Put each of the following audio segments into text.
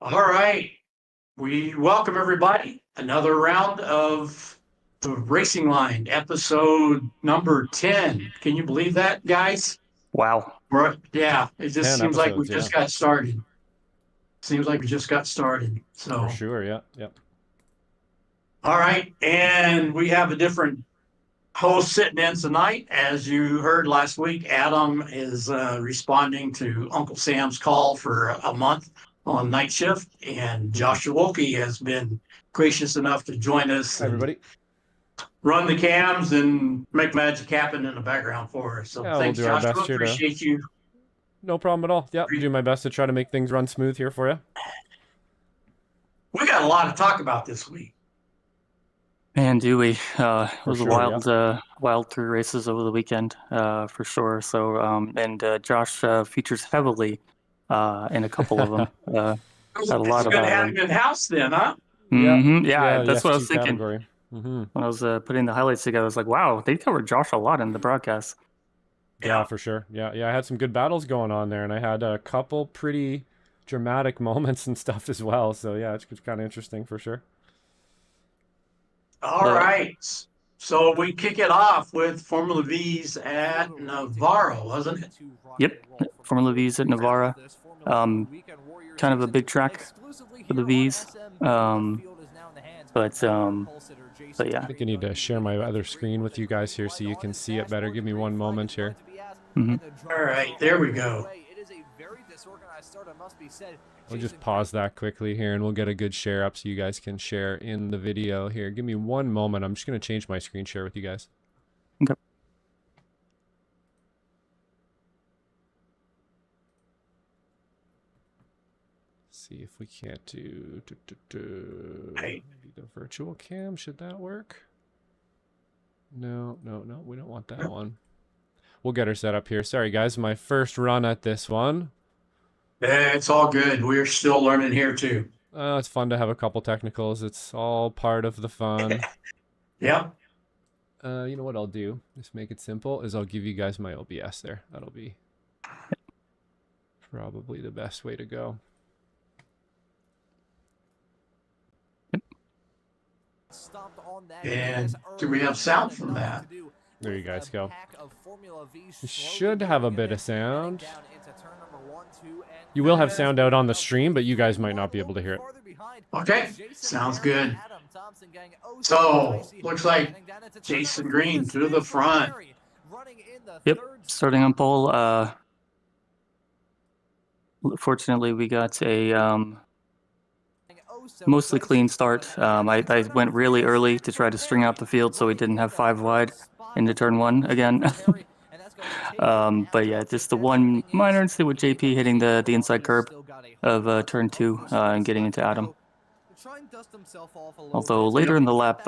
All right. We welcome everybody. Another round of the Racing Line, episode number 10. Can you believe that, guys? Wow. Yeah, it just 10 seems like we episodes, just yeah. got started. Seems like we just got started. For So, sure, yeah. Yep. all right. And we have a different host sitting in tonight. As you heard last week, Adam is responding to Uncle Sam's call for a month on night shift, and Joshua Wilkie has been gracious enough to join us Hi, and everybody. run the cams and make magic happen in the background for us. So Yeah, thanks, we'll do our Joshua. best here to... Appreciate you. No problem at all. Yeah, do my best to try to make things run smooth here for you. We got a lot to talk about this week. Man, do we? It was sure, a wild 3 races over the weekend, for sure. So, Josh features heavily in a couple of them. It's Had a lot good to have about him in house then, huh? him. Yeah, the that's what I was F2 thinking. category. When I was putting the highlights together, I was like, wow, they covered Josh a lot in the broadcast. Yeah, for sure. Yeah, I had some good battles going on there, and I had a couple pretty dramatic moments and stuff as well. So yeah, it's kind of interesting for sure. All right. So we kick it off with Formula V's at Navarra, wasn't it? Yep, Formula V's at Navarra. Kind of a big track for the V's. But yeah. I think I need to share my other screen with you guys here so you can see it better. Give me one moment here. All right, there we go. We'll just pause that quickly here and we'll get a good share up so you guys can share in the video here. Give me one moment. I'm just going to change my screen share with you guys. Okay. See if we can't do Hey. the virtual cam. Should that work? No, we don't want that one. We'll get her set up here. Sorry guys, my first run at this one. It's all good. We're still learning here too. It's fun to have a couple technicals. It's all part of the fun. Yep. You know what I'll do? Just make it simple. Is I'll give you guys my OBS there. That'll be probably the best way to go. And do we have sound from that? There you guys go. You should have a bit of sound. You will have sound out on the stream, but you guys might not be able to hear it. Okay, sounds good. So, looks like Jason Green to the front. Yep, starting on pole. Fortunately, we got a mostly clean start. I went really early to try to string out the field so we didn't have 5 wide into turn 1 again. But yeah, just the one minor incident with JP hitting the inside curb of turn 2 and getting into Adam. Although later in the lap,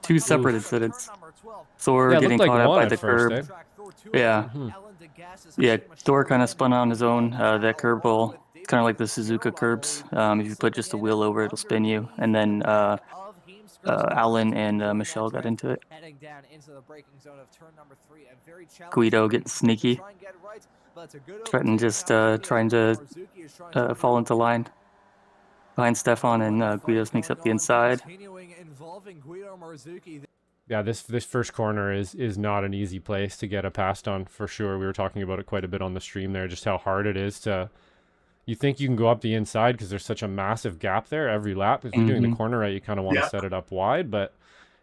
2 separate incidents. Thor getting caught out by the curb. Yeah. Yeah, Thor kind of spun on his own. That curb ball, kind of like the Suzuka curbs. If you put just a wheel over it, it'll spin you. And then Alan and Michelle got into it. Guido getting sneaky. Trying to fall into line behind Stefan, and Guido sneaks up the inside. Yeah, this first corner is not an easy place to get a pass on for sure. We were talking about it quite a bit on the stream there, just how hard it is to... You think you can go up the inside because there's such a massive gap there every lap. If you're doing the corner right, you kind of want to set it up wide. But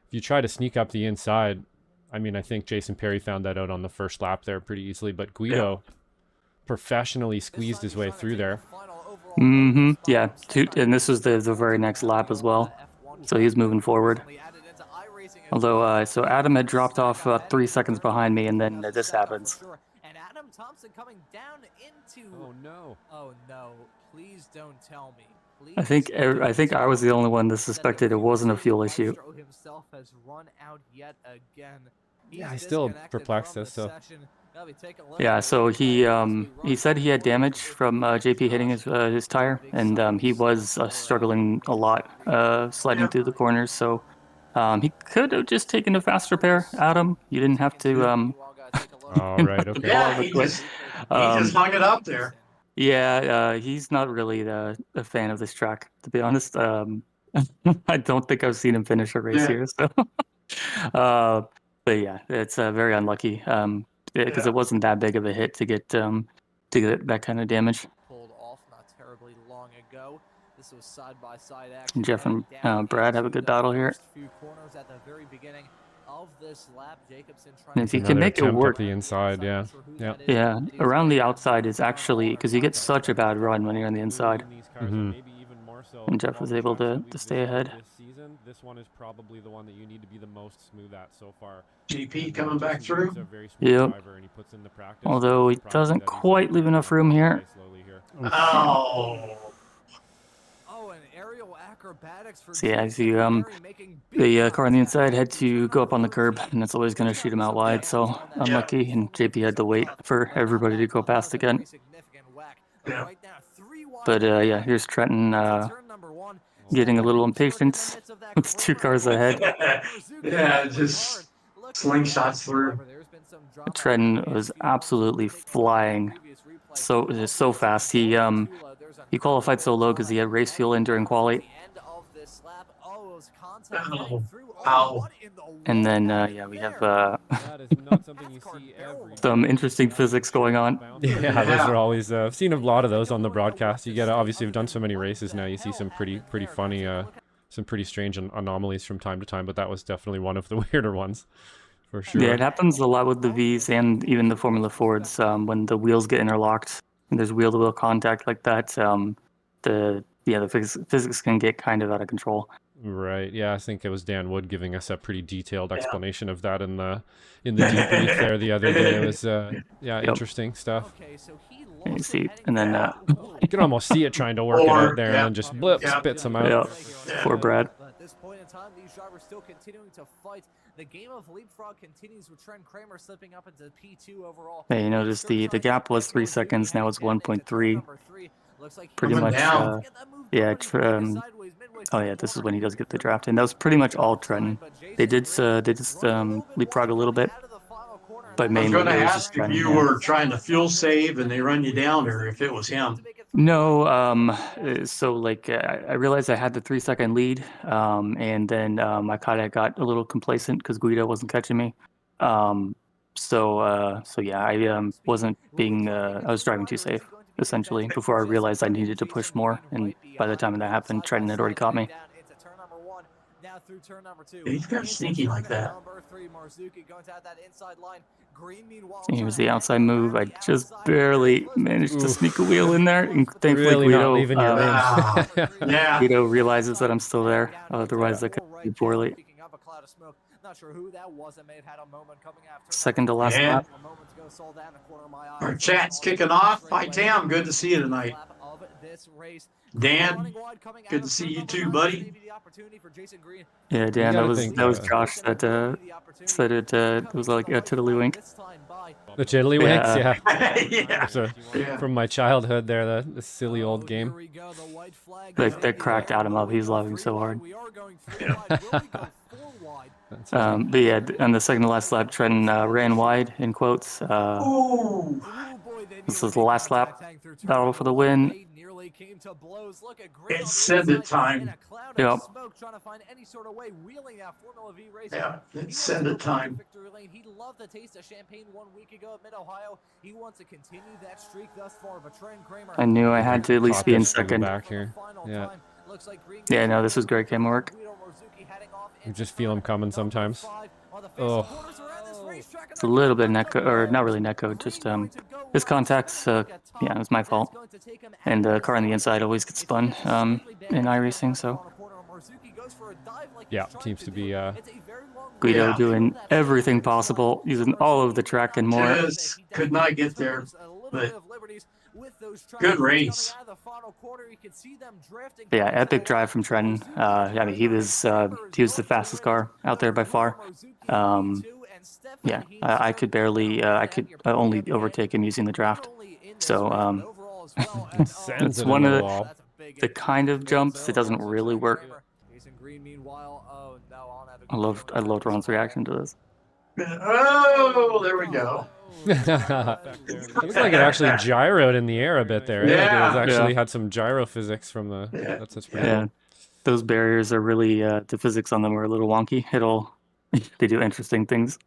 if you try to sneak up the inside, I mean, I think Jason Perry found that out on the first lap there pretty easily. But Guido professionally squeezed his way through there. Yeah, and this was the very next lap as well. So he's moving forward. Although, so Adam had dropped off 3 seconds behind me, and then this happens. Thompson coming down into... Oh no. Oh no, please don't tell me. Please I think I was the only one that suspected it wasn't a fuel issue. Himself has run out yet again. Yeah, I still perplexed as to... Yeah, so he said he had damage from JP hitting his tire, and he was struggling a lot sliding through the corners, so he could have just taken a faster pair, Adam. You didn't have to... Oh, right, okay. Yeah, he just hung it up there. Yeah, he's not really a fan of this track, to be honest. I don't think I've seen him finish a race here. So, but yeah, it's very unlucky. Because it wasn't that big of a hit to get that kind of damage. Pulled off not terribly long ago. This was side-by-side action. Jeff and Brad have a good battle here. Few corners at the very beginning of this lap. Jacobson And if you can make it work, the inside, yeah, around the outside is actually because you get such a bad run when you're on the inside. And Jeff was able to stay ahead. This one is probably the one that you need to be the most smooth at so far. GP coming back through. Yep. Although he doesn't quite leave enough room here. Oh. So yeah, as you the car on the inside had to go up on the curb, and that's always going to shoot him out wide. So unlucky, and JP had to wait for everybody to go past again. Yeah. But yeah, here's Trenton getting a little impatient. It's 2 cars ahead. Yeah, just slingshots through. Trenton was absolutely flying, so fast. He qualified so low because he had race fuel in during quali. Ow. And then yeah, we have some interesting physics going on. Yeah, those are always. I've seen a lot of those on the broadcast. You get obviously we've done so many races now. You see some pretty funny, some pretty strange anomalies from time to time. But that was definitely one of the weirder ones, for sure. Yeah, it happens a lot with the Vs and even the Formula Fords when the wheels get interlocked and there's wheel-to-wheel contact like that. The physics can get kind of out of control. Right. Yeah, I think it was Dan Wood giving us a pretty detailed explanation of that in the debrief there the other day. It was interesting stuff. And you see, and then you can almost see it trying to work it out there, and then just spits them out. Poor Brad. At this point in time, these drivers still continuing to fight. The game of leapfrog continues with Trent Kramer slipping up into P2 overall. Yeah, you notice the gap was 3 seconds. Now it's 1.3. Pretty much. Yeah. Oh yeah, this is when he does get the draft, and that was pretty much all Trenton. They just leapfrog a little bit, but mainly. I was going to ask if you were trying to fuel save and they run you down, or if it was him. No, so like I realized I had the 3-second lead, and then I kind of got a little complacent because Guido wasn't catching me. So yeah, I wasn't being. I was driving too safe, essentially, before I realized I needed to push more. And by the time that happened, Trenton had already caught me. He's kind of sneaky like that. Here's the outside move. I just barely managed to sneak a wheel in there, and thankfully Guido realizes that I'm still there. Otherwise, I could do poorly. Second to last lap. Our chat's kicking off. Hi, Tam. Good to see you tonight. Dan, good to see you too, buddy. Yeah, Dan, that was Josh that said it was like a tiddlywink. The tiddlywinks, Yeah. From my childhood there, the silly old game. That cracked Adam up. He was laughing so hard. But yeah, on the second to last lap, Trenton ran wide, in quotes. This was the last lap battle for the win. It's send-it time. Yep. Yeah, it's send-it time. He loved the taste of champagne 1 week ago at Mid-Ohio. He wants to continue that streak thus far, but Trent Kramer, I knew I had to at least be in second. Back here. Yeah. Yeah, no, this was great camera work. You just feel him coming sometimes. Oh. It's a little bit netcode, or not really netcode, just his contacts. Yeah, it was my fault. And the car on the inside always gets spun in iRacing, so. Yeah, seems to be Guido doing everything possible, using all of the track and more. Just could not get there, but good race. Yeah, epic drive from Trenton. I mean, he was the fastest car out there by far. Yeah, I could barely, I could only overtake him using the draft. So it's one of the kind of jumps that doesn't really work. I loved Ron's reaction to this. Oh, there we go. It looks like it actually gyroed in the air a bit there. Like it was actually had some gyro physics from the. That's pretty cool. Those barriers are really the physics on them are a little wonky. They do interesting things.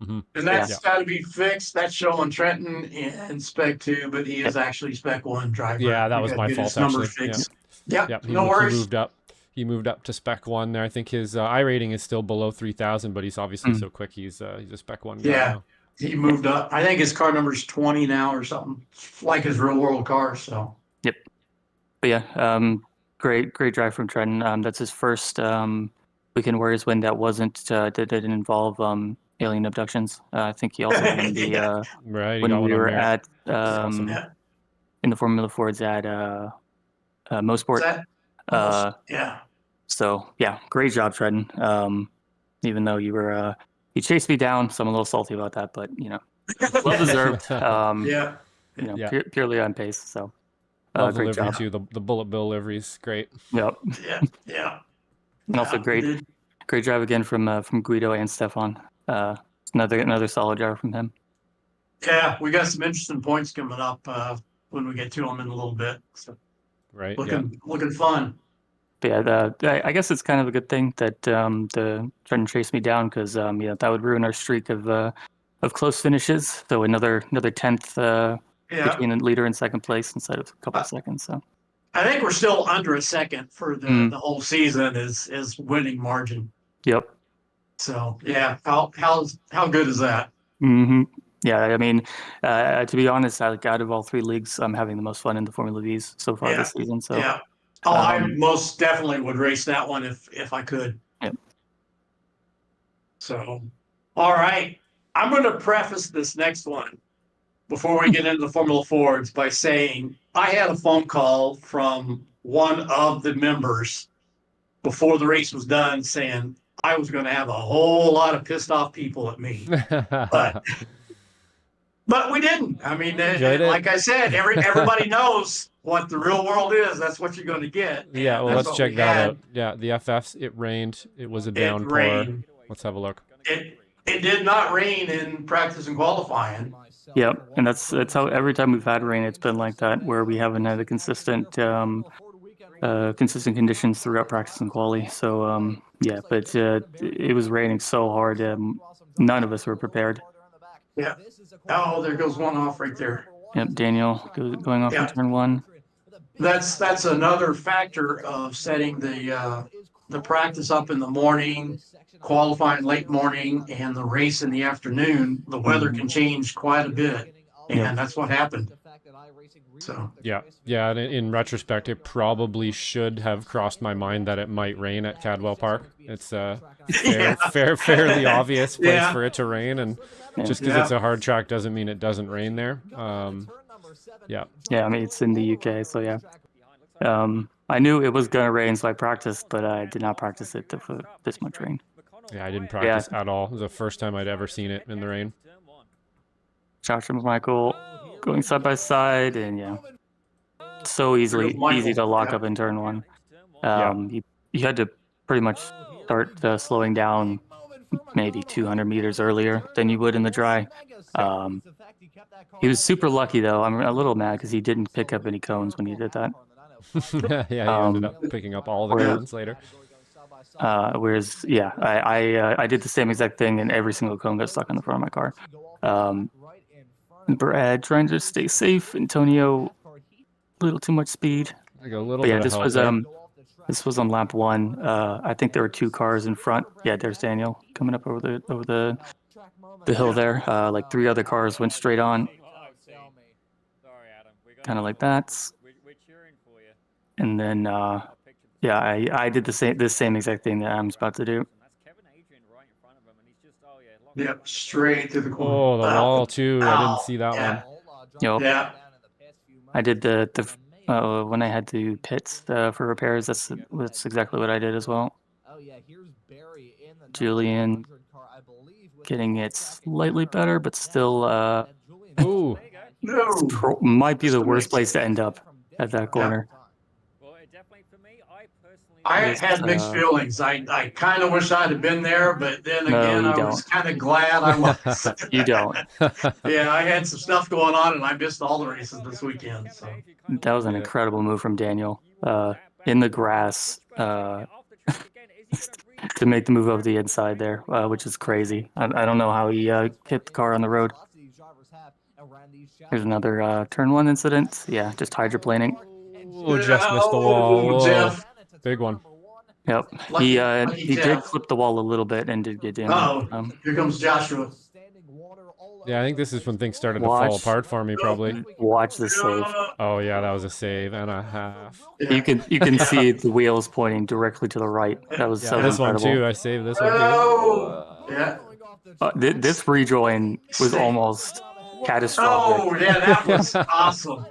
And that's got to be fixed. That's showing Trenton in Spec 2, but he is actually Spec 1 driver. Yeah, that was my fault actually. No worries. He moved up to Spec 1 there. I think his I rating is still below 3,000, but he's obviously so quick. He's a Spec 1 guy now. He moved up. I think his car number is 20 now or something, like his real world car. So. Yep. But yeah, great drive from Trenton. That's his first Weekend Warriors win that didn't involve alien abductions. I think he also won the when we were at in the Formula Fords at Mosport. So yeah, great job, Trenton. Even though you chased me down, so I'm a little salty about that, but well deserved. Purely on pace. So love great the livery job too. The Bullet Bill livery's great. Yep. Yeah. And also great drive again from Guido and Stefan. Another solid drive from him. Yeah, we got some interesting points coming up when we get to them in a little bit. So looking fun. But yeah, I guess it's kind of a good thing that the Trenton chased me down because that would ruin our streak of close finishes. So another 10th between the leader and second place instead of a couple of seconds. So I think we're still under a second for the whole season is winning margin. Yep. So yeah, how good is that? Mm-hmm. Yeah, I mean, to be honest, out of all three leagues, I'm having the most fun in the Formula V's so far this season. So yeah. I most definitely would race that one if I could. Yep. So, all right. I'm going to preface this next one before we get into the Formula Fords by saying I had a phone call from one of the members before the race was done saying I was going to have a whole lot of pissed off people at me. But we didn't. I mean, like I said, everybody knows what the real world is. That's what you're going to get. Yeah, well, let's check that out. Yeah, the FFs, it rained. It was a downpour. Let's have a look. It did not rain in practice and qualifying. Yep, and that's how every time we've had rain, it's been like that, where we haven't had a consistent conditions throughout practice and quali. So but it was raining so hard, none of us were prepared. Yeah. Oh, there goes one off right there. Yep, Daniel going off in turn one. That's another factor of setting the practice up in the morning, qualifying late morning, and the race in the afternoon. The weather can change quite a bit, and that's what happened. So yeah. And in retrospect, it probably should have crossed my mind that it might rain at Cadwell Park. It's fairly obvious place for it to rain, and just because it's a hard track doesn't mean it doesn't rain there. Yeah, I mean it's in the UK, so yeah. I knew it was gonna rain, so I practiced, but I did not practice it for this much rain. Yeah, I didn't practice at all. It was the first time I'd ever seen it in the rain. Josh and Michael going side by side, and so easy to lock up in turn one. You had to pretty much start slowing down maybe 200 meters earlier than you would in the dry. He was super lucky though. I'm a little mad because he didn't pick up any cones when he did that. He ended up picking up all the cones later. Whereas I did the same exact thing, and every single cone got stuck on the front of my car. Brad trying to stay safe. Antonio, a little too much speed. This was on lap one. I think there were two cars in front. Yeah, there's Daniel coming up over the hill there. Like three other cars went straight on. Kind of like that. And then I did the same exact thing that Adam's about to do. Yep, straight to the corner. Oh, the wall too. I didn't see that one. Yep. Yeah. I did the when I had to pits for repairs. That's exactly what I did as well. Julian getting it slightly better, but still Ooh. No. Might be the worst place to end up at that corner. I had mixed feelings. I kind of wish I'd have been there, but then No, again, you I was don't. kind of glad I was. You don't. Yeah, I had some stuff going on, and I missed all the races this weekend. So That was an incredible move from Daniel. In the grass, to make the move over the inside there, which is crazy. I don't know how he hit the car on the road. Here's another turn one incident. Yeah, just hydroplaning. Oh, just missed the wall. Whoa. Jeff. Big one. Yep. Lucky He did Jeff. clip the wall a little bit and did get in. Oh, here comes Joshua. Yeah, I think this is when things started to fall apart for me, probably. Watch the save. Oh yeah, that was a save and a half. You can see the wheels pointing directly to the right. That was so this incredible. one too. I saved this one too. Oh, yeah. This rejoin was almost catastrophic. Oh, yeah, that was awesome.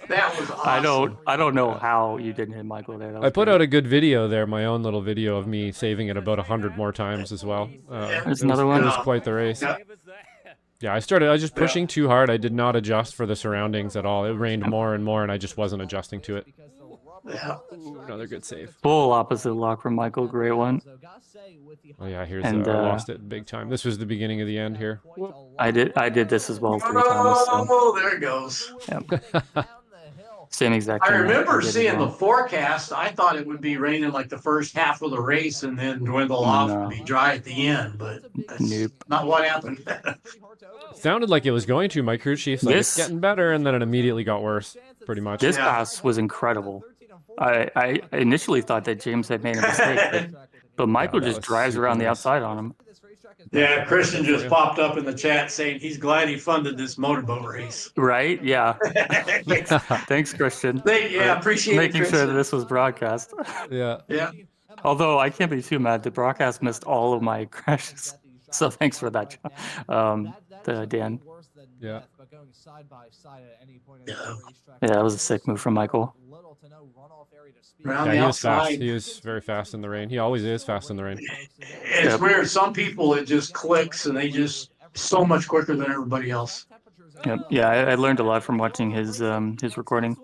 That was awesome. I don't know how you didn't hit Michael there. I put out a good video there, my own little video of me saving it about 100 more times as well. There's another one. It was quite the race. Yeah, I was just pushing too hard. I did not adjust for the surroundings at all. It rained more and more, and I just wasn't adjusting to it. Yeah. Ooh, another good save. Full opposite lock from Michael. Great one. Oh yeah, here's I lost it big time. This was the beginning of the end here. I did this as well 3 times. So. Oh, there it goes. Yep. Same exact thing. I remember seeing the forecast. I thought it would be raining like the first half of the race and then dwindle off and be dry at the end, but that's not what happened. Sounded like it was going to. My crew chief's like, it's getting better, and then it immediately got worse, pretty much. This pass was incredible. I initially thought that James had made a mistake, but Michael just drives around the outside on him. Yeah, Christian just popped up in the chat saying he's glad he funded this motorboat race. Right? Yeah. Thanks, Christian. Appreciate making sure that this was broadcast. Yeah. Yeah. Although I can't be too mad. The broadcast missed all of my crashes, so thanks for that, Dan. Yeah. Yeah, that was a sick move from Michael. Yeah, he was fast. He was very fast in the rain. He always is fast in the rain. It's weird. Some people, it just clicks and they just so much quicker than everybody else. Yep. Yeah, I learned a lot from watching his recording.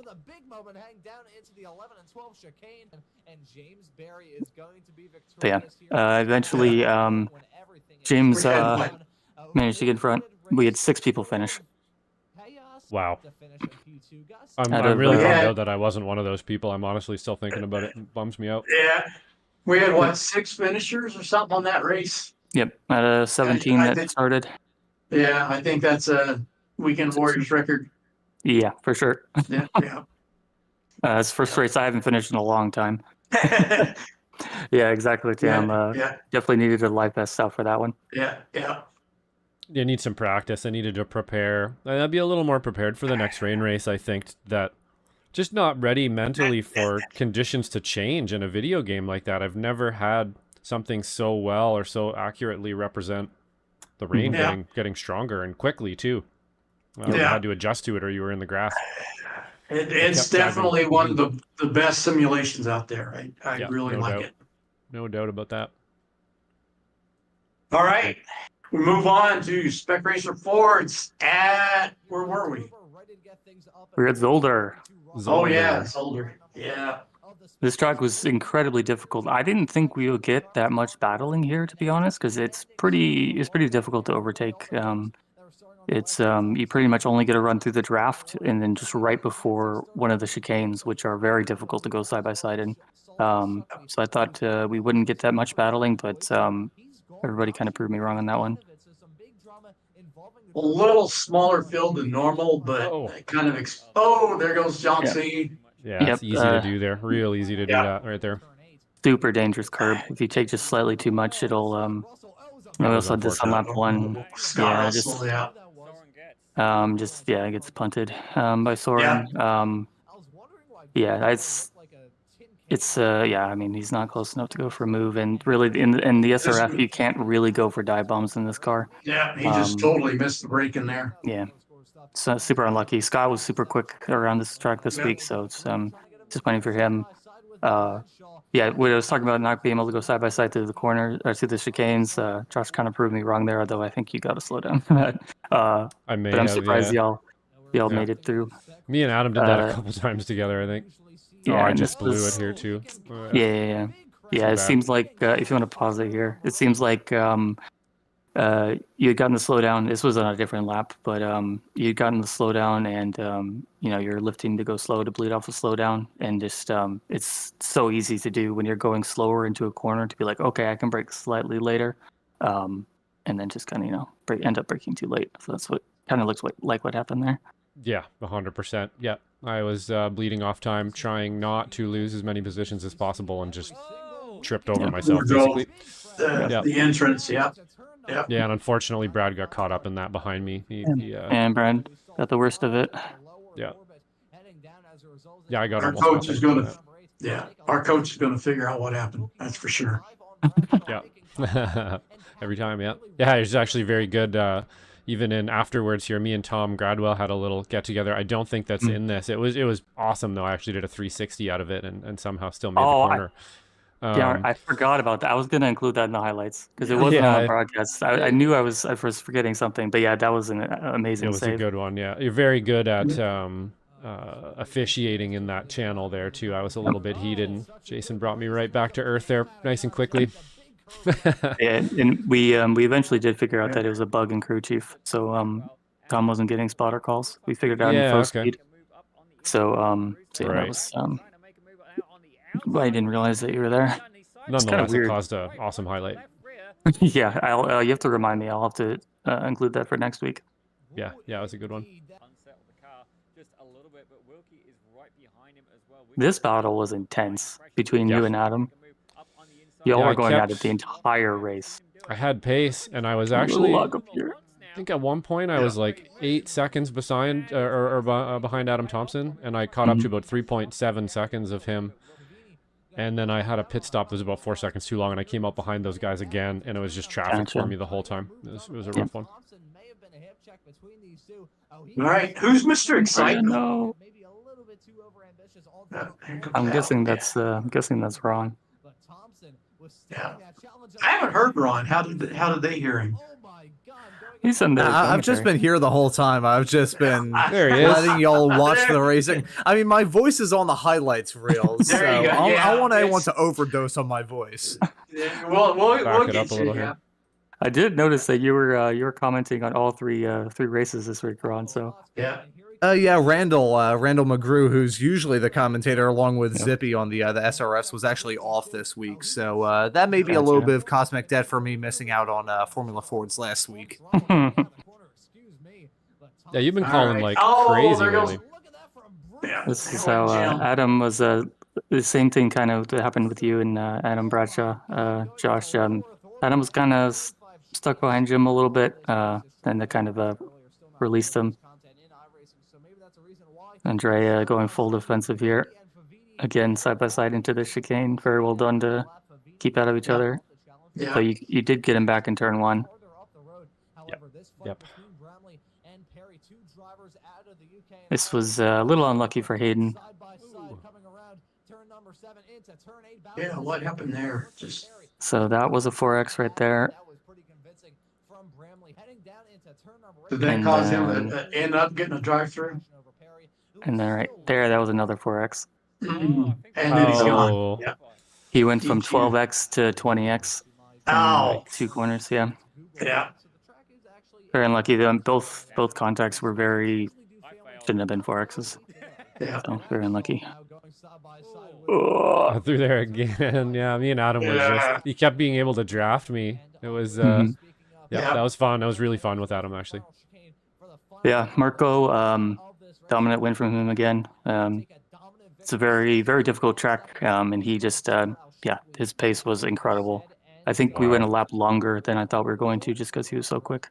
But yeah, eventually James managed to get in front. We had 6 people finish. Wow. I'm really bummed out that I wasn't one of those people. I'm honestly still thinking about it. It bums me out. Yeah. We had, 6 finishers or something on that race? Yep, at a 17 that started. Yeah, I think that's a Weekend Warriors record. Yeah, for sure. Yeah. It's the first race I haven't finished in a long time. Yeah, exactly, Tim. Definitely needed a life vest out for that one. Yeah. You need some practice. I needed to prepare. I'd be a little more prepared for the next rain race. I think that just not ready mentally for conditions to change in a video game like that. I've never had something so well or so accurately represent the rain getting stronger and quickly too. You had to adjust to it or you were in the grass. It's definitely one of the best simulations out there. I really like it. No doubt about that. All right. We move on to Spec Racer Fords at, where were we? We're at Zolder. Oh, yeah, Zolder. Yeah. This track was incredibly difficult. I didn't think we would get that much battling here, to be honest, because it's pretty difficult to overtake. It's you pretty much only get a run through the draft and then just right before one of the chicanes, which are very difficult to go side by side in. So I thought we wouldn't get that much battling, but everybody kind of proved me wrong on that one. A little smaller field than normal, but kind of there goes John C. Yeah, it's easy to do there. Real easy to do that right there. Super dangerous curb. If you take just slightly too much, it'll we also had this on lap 1. It gets punted by Soren. I mean, he's not close enough to go for a move, and really in the SRF you can't really go for dive bombs in this car. Yeah, he just totally missed the break in there. Yeah, so super unlucky. Scott was super quick around this track this week, so it's disappointing for him. When I was talking about not being able to go side by side through the corner or through the chicanes, Josh kind of proved me wrong there. Although I think you got to slow down for that. But I'm surprised y'all made it through. Me and Adam did that a couple times together, I think. Oh, Yeah, I and just this blew it was here too. yeah. Yeah, it bad. seems like if you want to pause it here, it seems like you had gotten the slowdown. This was on a different lap, but you had gotten the slowdown, and you're lifting to go slow to bleed off the slowdown, and just it's so easy to do when you're going slower into a corner to be like, okay, I can brake slightly later, and then just kind of end up braking too late. So that's what kind of looks like what happened there. Yeah, 100%. Yeah, I was bleeding off time, trying not to lose as many positions as possible, and just tripped over myself basically. The entrance, yeah. Yeah, and unfortunately, Brad got caught up in that behind me. And Brad got the worst of it. Yeah, I got Our almost coach is nothing. going to, yeah, our coach is going to figure out what happened. That's for sure. Yeah, every time. Yeah, it was actually very good. Even in afterwards here, me and Tom Cadwell had a little get together. I don't think that's in this. It was awesome though. I actually did a 360 out of it and somehow still made the corner. Yeah, I forgot about that. I was gonna include that in the highlights because it wasn't on the broadcast. I knew I was forgetting something, but yeah, that was an amazing save. It was a good one. Yeah, you're very good at officiating in that channel there too. I was a little bit heated, and Jason brought me right back to earth there, nice and quickly. Yeah, and we eventually did figure out that it was a bug in crew chief. So Tom wasn't getting spotter calls. We figured it out in full speed. So yeah, that was I didn't realize that you were there. Nonetheless, it caused an awesome highlight. Yeah, you have to remind me. I'll have to include that for next week. Yeah, it was a good one. This battle was intense between you and Adam. Y'all were going at it the entire race. I had pace, and I was actually, I think at one point I was like 8 seconds behind behind Adam Thompson, and I caught up to about 3.7 seconds of him. And then I had a pit stop that was about 4 seconds too long, and I came up behind those guys again, and it was just traffic for me the whole time. It was a rough one. All right, who's Mr. Excitement? No. I'm guessing that's Ron. Yeah, I haven't heard Ron. How did they hear him? He's in there. I've just been here the whole time. I've just been letting y'all watch the racing. I mean, my voice is on the highlights reels, so I want anyone to overdose on my voice. We'll get you. Yeah. I did notice that you were commenting on all three races this week, Ron. So Randall McGrew, who's usually the commentator along with Zippy on the SRS, was actually off this week. So that may be a little bit of cosmic debt for me missing out on Formula Fords last week. Yeah, you've been calling like crazy lately. This is how Adam was. The same thing kind of happened with you and Adam Bradshaw, Josh. Adam was kind of stuck behind Jim a little bit, and they kind of released him. Andrea going full defensive here. Again, side by side into the chicane. Very well done to keep out of each other. So you did get him back in turn one. Yep. This was a little unlucky for Hayden. Yeah, what happened there? So that was a 4X right there. Did that cause him to end up getting a drive-through? And then right there, that was another 4X. And then he's gone. Yeah. He went from 12X to 20X. Oh. 2 corners, yeah. Yeah. Very unlucky. Both contacts were shouldn't have been 4Xs. Yeah. So very unlucky. Through there again. Yeah, me and Adam he kept being able to draft me. It was that was fun. That was really fun with Adam actually. Yeah, Marco, dominant win from him again. It's a very, very difficult track, and he just his pace was incredible. I think we went a lap longer than I thought we were going to just because he was so quick.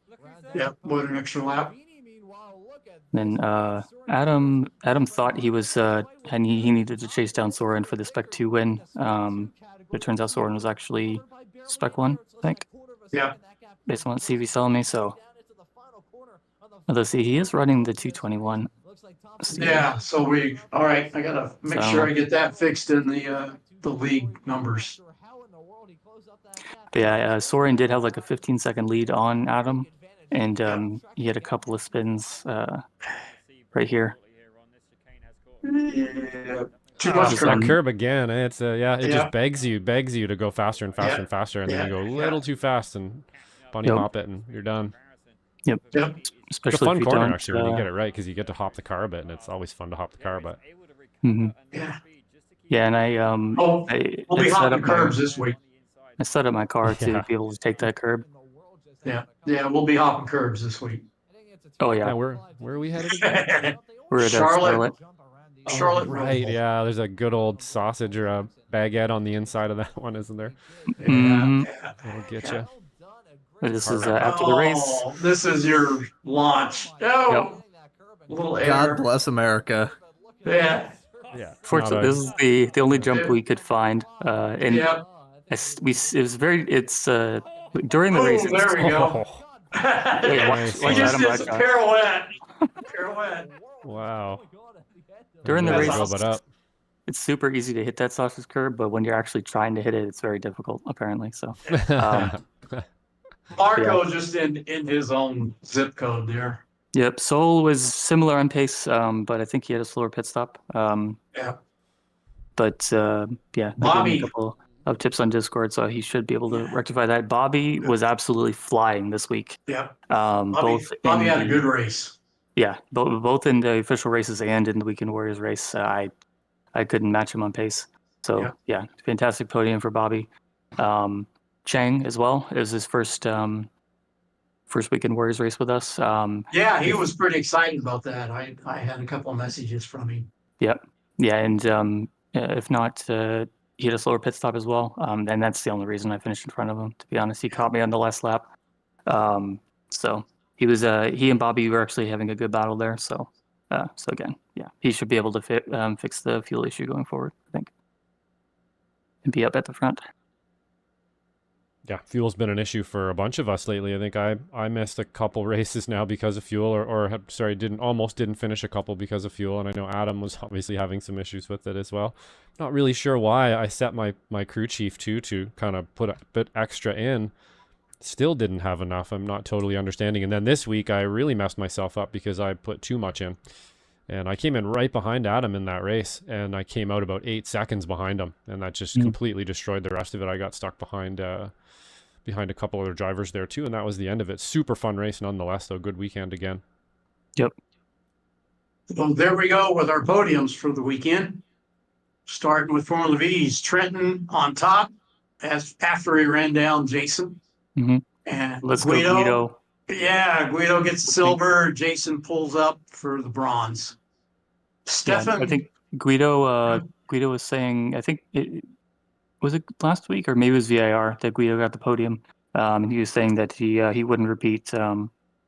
Yeah, what an extra lap. Then Adam thought he was and he needed to chase down Soren for the Spec 2 win. It turns out Soren was actually Spec 1, I think. Yeah. Based on what CV's telling me, so let's see, he is running the 221. Yeah, so all right, I gotta make sure I get that fixed in the league numbers. Yeah, Soren did have like a 15-second lead on Adam, and he had a couple of spins right here. Yeah. Too much that curb. curb again. It's just begs you to go faster and faster and faster, and then you go a little too fast and bunny hop it, and you're done. Yep. It's a fun corner actually when you get it right, because you get to hop the car a bit, and it's always fun to hop the car a bit. Yeah, and we'll be hopping curbs this week. I set up my car to be able to take that curb. Yeah, we'll be hopping curbs this week. Oh yeah. Where are we headed again? We're at Charlotte. Charlotte. Right, yeah. There's a good old sausage or a baguette on the inside of that one, isn't there? That'll get you. This is after the race. This is your launch. Oh, little air. God bless America. Yeah. Fortunately, this is the only jump we could find, and it was during the race. There we go. He just did some pirouette. Wow. During the race, it's super easy to hit that sausage curb, but when you're actually trying to hit it, it's very difficult, apparently. So, Marco just in his own zip code there. Yep, Sol was similar on pace, but I think he had a slower pit stop. But Bobby, a couple of tips on Discord, so he should be able to rectify that. Bobby was absolutely flying this week. Yeah. Bobby had a good race. Yeah, both in the official races and in the Weekend Warriors race, I couldn't match him on pace. So fantastic podium for Bobby. Chang as well. It was his first Weekend Warriors race with us. He was pretty excited about that. I had a couple of messages from him. Yep. Yeah, and if not, he had a slower pit stop as well. And that's the only reason I finished in front of him. To be honest, he caught me on the last lap. So he and Bobby were actually having a good battle there. So again, he should be able to fix the fuel issue going forward, I think, and be up at the front. Yeah, fuel's been an issue for a bunch of us lately. I think I missed a couple races now because of fuel, or almost didn't finish a couple because of fuel. And I know Adam was obviously having some issues with it as well. Not really sure why. I set my crew chief to kind of put a bit extra in. Still didn't have enough. I'm not totally understanding. And then this week I really messed myself up because I put too much in. And I came in right behind Adam in that race, and I came out about 8 seconds behind him, and that just completely destroyed the rest of it. I got stuck behind a couple other drivers there too, and that was the end of it. Super fun race nonetheless, though. Good weekend again. Yep. Well, there we go with our podiums for the weekend. Starting with Formula V's, Trenton on top after he ran down Jason. And let's go Guido. Yeah, Guido gets the silver. Jason pulls up for the bronze. Stefan, I think Guido was saying, I think was it last week or maybe it was VIR that Guido got the podium. And he was saying that he wouldn't repeat.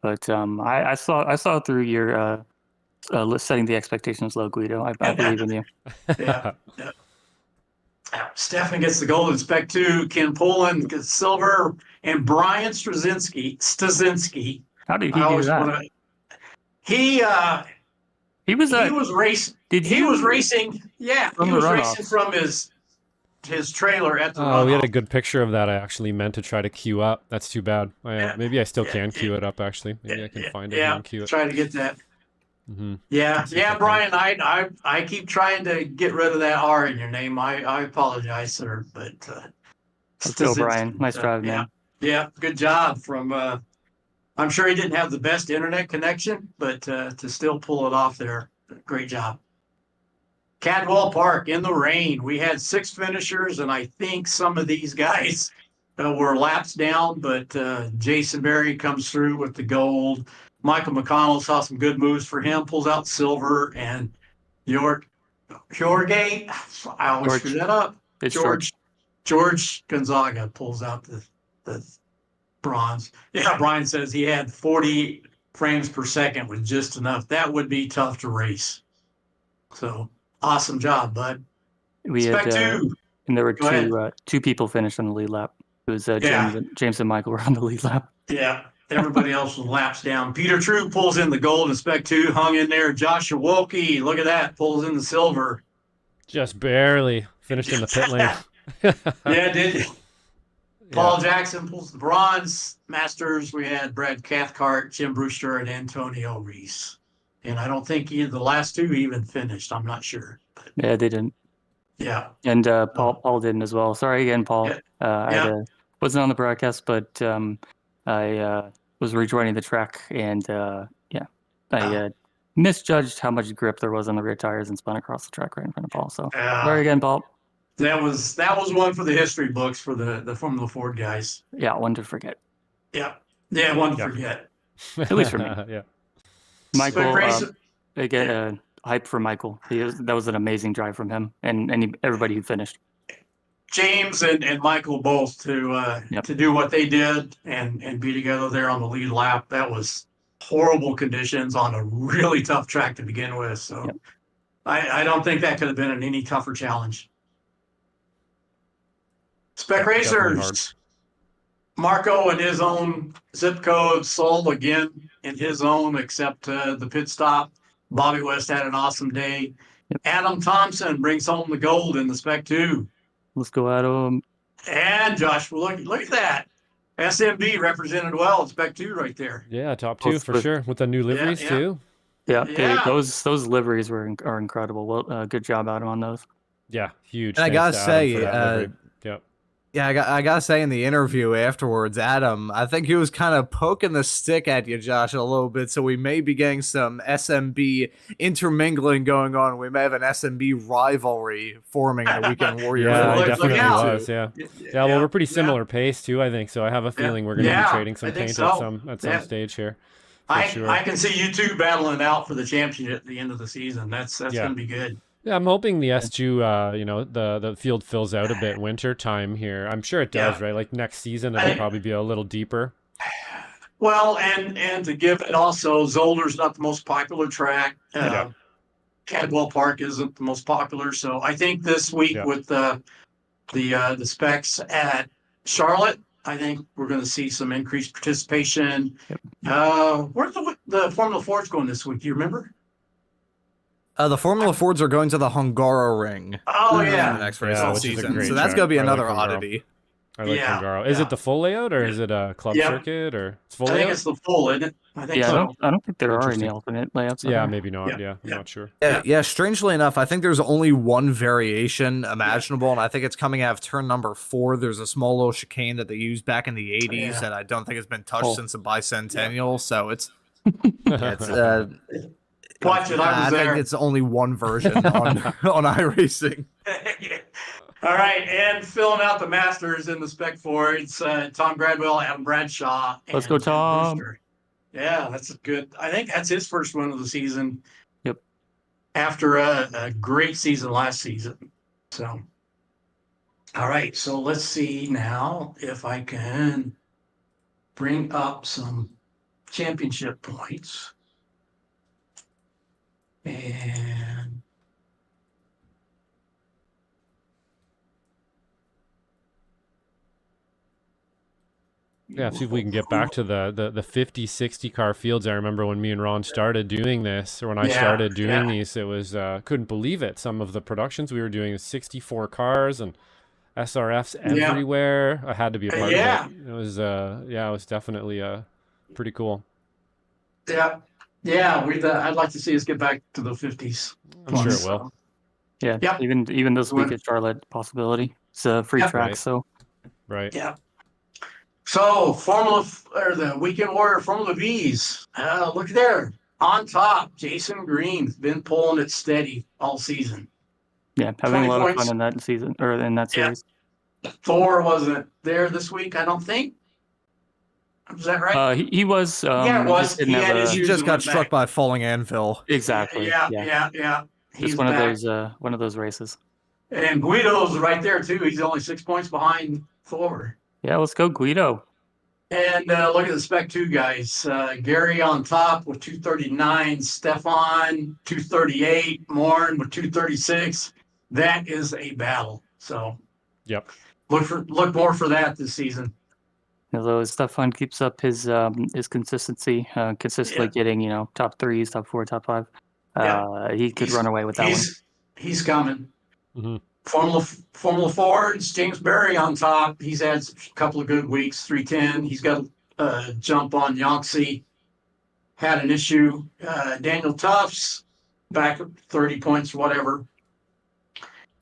But I saw through your setting the expectations low, Guido. I believe in you. Yeah. Stefan gets the gold in Spec 2. Ken Poland gets silver. And Brian Stasinski. How did he do that? He was racing. He was racing. Yeah, he was racing from his trailer at the runoff. We had a good picture of that. I actually meant to try to queue up. That's too bad. Maybe I still can queue it up, actually. Maybe I can find it and queue it. Try to get that. Brian, I keep trying to get rid of that R in your name. I apologize, sir, but still, Brian, nice drive, man. Yeah, good job from I'm sure he didn't have the best internet connection, but to still pull it off there, great job. Cadwell Park in the rain. We had 6 finishers, and I think some of these guys were laps down, but Jason Berry comes through with the gold. Michael McConnell saw some good moves for him, pulls out silver, and Jorge, I always screw that up. George Gonzaga pulls out the bronze. Yeah, Brian says he had 40 frames per second with just enough. That would be tough to race. So awesome job, bud. We had and there were two people finished on the lead lap. It was James and Michael were on the lead lap. Yeah. Everybody else was laps down. Peter True pulls in the gold in Spec 2, hung in there. Joshua Wilkie, look at that, pulls in the silver. Just barely finished in the pit lane. Did you? Paul Jackson pulls the bronze. Masters, we had Brad Cathcart, Jim Brewster, and Antonio Reese. And I don't think the last 2 even finished. I'm not sure. But yeah, they didn't. Yeah. And Paul didn't as well. Sorry again, Paul. Yeah. Wasn't on the broadcast, but I was rejoining the track, and I misjudged how much grip there was on the rear tires and spun across the track right in front of Paul. So sorry again, Paul. That was one for the history books for the Formula Ford guys. Yeah, one to forget. Yeah, one to forget. At least for me. Yeah. Michael, again, hype for Michael. That was an amazing drive from him and everybody who finished. James and Michael both to do what they did and be together there on the lead lap. That was horrible conditions on a really tough track to begin with. So I don't think that could have been an any tougher challenge. Spec Racers, Marco in his own zip code, Sol again in his own, except the pit stop. Bobby West had an awesome day. Adam Thompson brings home the gold in the Spec 2. Let's go, Adam. And Josh, look at that. SMB represented well in Spec 2 right there. Yeah, top 2 for sure, with the new liveries too. Yeah, those liveries are incredible. Well, good job, Adam, on those. Yeah, huge. And I gotta say, yeah, I gotta say in the interview afterwards, Adam, I think he was kind of poking the stick at you, Josh, a little bit. So we may be getting some SMB intermingling going on. We may have an SMB rivalry forming in the Weekend Warrior. Yeah, it definitely was. Yeah. Well, we're pretty similar pace too, I think. So I have a feeling we're going to be trading some paint at some stage here. I can see you two battling out for the championship at the end of the season. That's going to be good. Yeah, I'm hoping the S2, the field fills out a bit winter time here. I'm sure it does, right? Like next season, it'll probably be a little deeper. Well, and to give it also, Zolder's not the most popular track. Cadwell Park isn't the most popular. So I think this week with the specs at Charlotte, I think we're going to see some increased participation. Where's the Formula Ford's going this week? Do you remember? The Formula Fords are going to the Hungaroring. Oh, yeah. The next race of the season. So that's going to be another oddity. I like Hungaro. Is it the full layout or is it a club circuit or it's full layout? I think it's the full, isn't it? I think so. I don't think there are any alternate layouts. Yeah, maybe not. I'm not sure. Yeah, strangely enough, I think there's only one variation imaginable, and I think it's coming out of turn number 4. There's a small little chicane that they used back in the 80s that I don't think has been touched since the bicentennial, so it's watch it, I think it's only one version on iRacing. All right, and filling out the Masters in the Spec 4, it's Tom Gradwell, Adam Bradshaw. Let's go, Tom. Yeah, that's good. I think that's his first win of the season. Yep. After a great season last season. So, all right, so let's see now if I can bring up some championship points. And see if we can get back to the 50, 60 car fields. I remember when me and Ron started doing this, or when I started doing these, it was couldn't believe it. Some of the productions we were doing, 64 cars and SRFs everywhere. I had to be a part of it. It was it was definitely pretty cool. Yeah, I'd like to see us get back to the 50s. I'm sure it will. Yeah, even this week at Charlotte, possibility. It's a free track, so. Right. Yeah. So the Weekend Warrior Formula V's. Look there, on top. Jason Green's been pulling it steady all season. Yeah, having a lot of fun in that season or in that series. Thor wasn't there this week, I don't think. Was that right? He was. It was. He just got struck by a falling anvil. Exactly. Yeah. He's one of those races. And Guido's right there too. He's only 6 points behind Thor. Yeah, let's go, Guido. And look at the Spec 2 guys. Gary on top with 239. Stefan 238. Morn with 236. That is a battle. So. Look more for that this season. Although Stefan keeps up his consistency, consistently getting top 3s, top 4, top 5. He could run away with that one. He's coming. Mm-hmm. Formula Fords, James Berry on top. He's had a couple of good weeks, 310. He's got a jump on Yonksi. Had an issue. Daniel Tufts back at 30 points, whatever.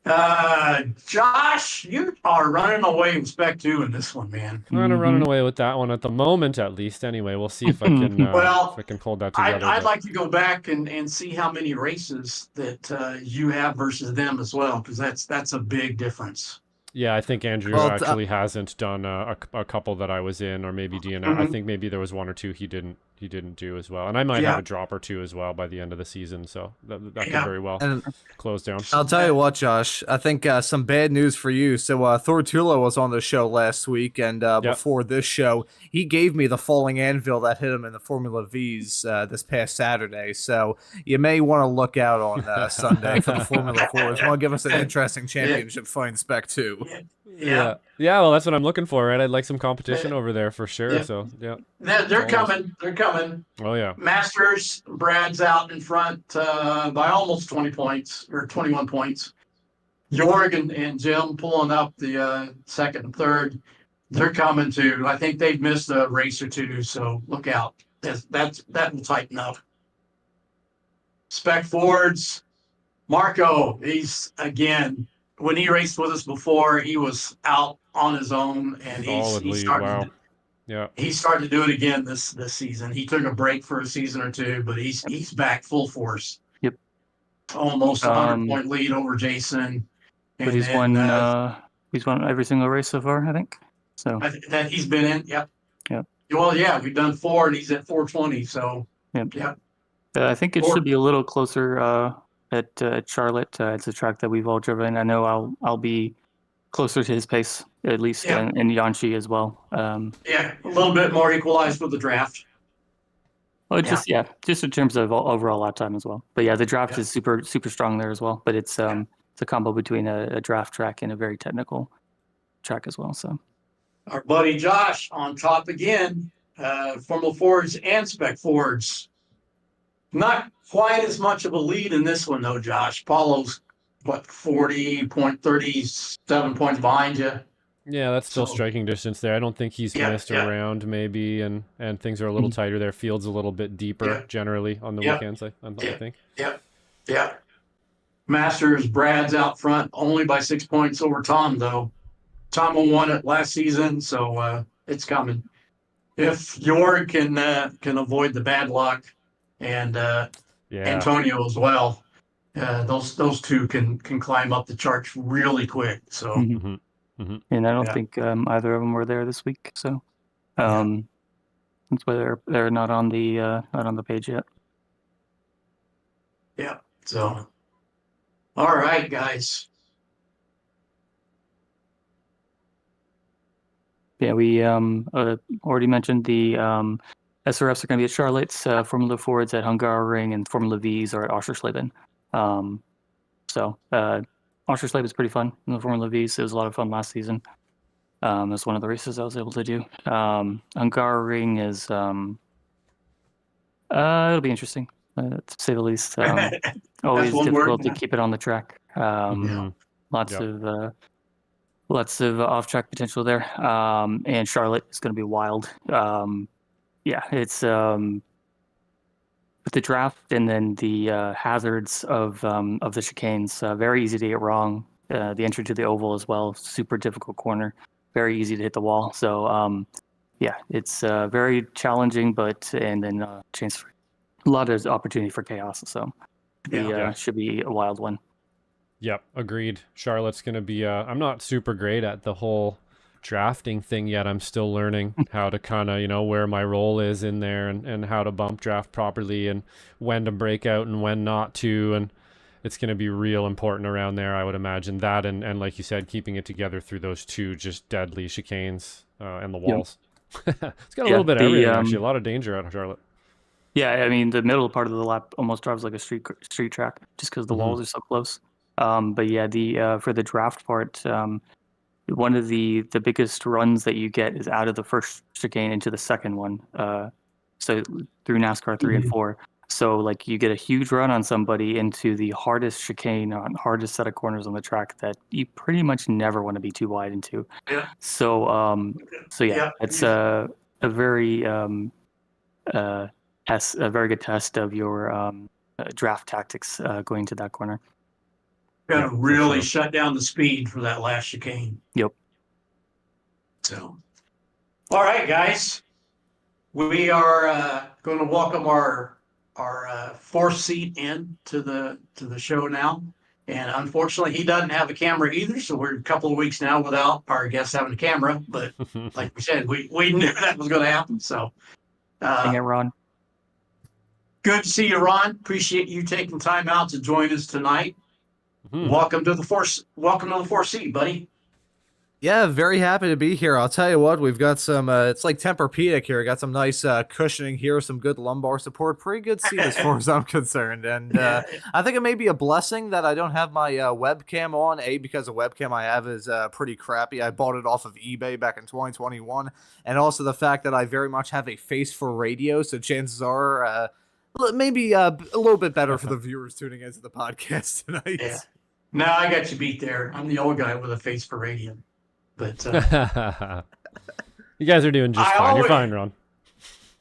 Josh, you are running away with Spec 2 in this one, man. I'm kind of running away with that one at the moment, at least. Anyway, we'll see if I can Well, if I can hold that together. I'd like to go back and see how many races that you have versus them as well, because that's a big difference. Yeah, I think Andrew actually hasn't done a couple that I was in, or maybe DNF. I think maybe there was one or two he didn't do as well, and I might have a drop or two as well by the end of the season. So that could very well close down. I'll tell you what, Josh. I think some bad news for you. So Thortula was on the show last week, and before this show, he gave me the falling anvil that hit him in the Formula V's this past Saturday. So you may want to look out on Sunday for the Formula 4s. Want to give us an interesting championship fight in Spec 2. Yeah. Well, that's what I'm looking for, right? I'd like some competition over there for sure. Yeah. So yeah, they're coming. They're coming. Oh yeah. Masters, Brad's out in front by almost 20 points or 21 points. Jorg and Jim pulling up the second and third. They're coming too. I think they've missed a race or two, so look out. That will tighten up. Spec Fords, Marco. He's again. When he raced with us before, he was out on his own, and he's starting. Yeah, he's starting to do it again this season. He took a break for a season or two, but he's back full force. Yep, almost 100-point lead over Jason. But he's won every single race so far, I think. So that he's been in. Yep. Yep. Well, yeah, we've done 4, and he's at 420. So yep. I think it should be a little closer. At Charlotte, it's a track that we've all driven. I know I'll be closer to his pace at least, and Yanchi as well. A little bit more equalized with the draft. Well, just in terms of overall lap time as well. But the draft is super strong there as well. But it's a combo between a draft track and a very technical track as well. So our buddy Josh on top again, Formula Fords and Spec Fords. Not quite as much of a lead in this one, though, Josh. Paulo's, 37 points behind you. Yeah, that's still striking distance there. I don't think he's missed around maybe, and things are a little tighter there. Field's a little bit deeper generally on the weekends, I think. Yeah. Masters, Brad's out front only by 6 points over Tom, though. Tom won it last season, so it's coming. If Jorg can avoid the bad luck, and Antonio as well. Those two can climb up the charts really quick. So, and I don't think either of them were there this week. So, that's why they're not on the page yet. Yeah. So, all right, guys. Yeah, we already mentioned the SRFs are going to be at Charlotte's, Formula Fords at Hungaroring, and Formula V's are at Oschersleben. So Oschersleben is pretty fun in the Formula V's. It was a lot of fun last season. That's one of the races I was able to do. Hungaroring is it'll be interesting, to say the least. Always difficult to keep it on the track. Lots of off-track potential there. And Charlotte is going to be wild. It's with the draft and then the hazards of the chicanes. Very easy to get wrong. The entry to the oval as well, super difficult corner. Very easy to hit the wall. So it's very challenging, and then chance for a lot of opportunity for chaos. So should be a wild one. Yep, agreed. Charlotte's going to be I'm not super great at the whole drafting thing yet. I'm still learning how to kind of, where my role is in there, and how to bump draft properly, and when to break out and when not to. And it's going to be real important around there, I would imagine. That and like you said, keeping it together through those two just deadly chicanes and the walls. It's got a little bit of everything, actually. A lot of danger out of Charlotte. Yeah, I mean, the middle part of the lap almost drives like a street track just because the walls are so close. But for the draft part, one of the biggest runs that you get is out of the first chicane into the second one. So through NASCAR 3 and 4. So like you get a huge run on somebody into the hardest chicane, hardest set of corners on the track that you pretty much never want to be too wide into. Yeah. So it's a very very good test of your draft tactics going to that corner. Going to really shut down the speed for that last chicane. Yep. So, all right, guys, we are going to welcome our fourth seat in to the show now. And unfortunately, he doesn't have a camera either, so we're a couple of weeks now without our guest having a camera. But like we said, we knew that was going to happen. So, Dang it, Ron. Good to see you, Ron. Appreciate you taking time out to join us tonight. Welcome to the fourth seat, buddy. Yeah, very happy to be here. I'll tell you what, we've got some, it's like Tempur-Pedic here. Got some nice cushioning here, some good lumbar support. Pretty good seat as far as I'm concerned. And I think it may be a blessing that I don't have my webcam on, because the webcam I have is pretty crappy. I bought it off of eBay back in 2021. And also the fact that I very much have a face for radio, so chances are maybe a little bit better for the viewers tuning into the podcast tonight. Yeah. No, I got you beat there. I'm the old guy with a face for radio. But you guys are doing just fine. You're fine, Ron.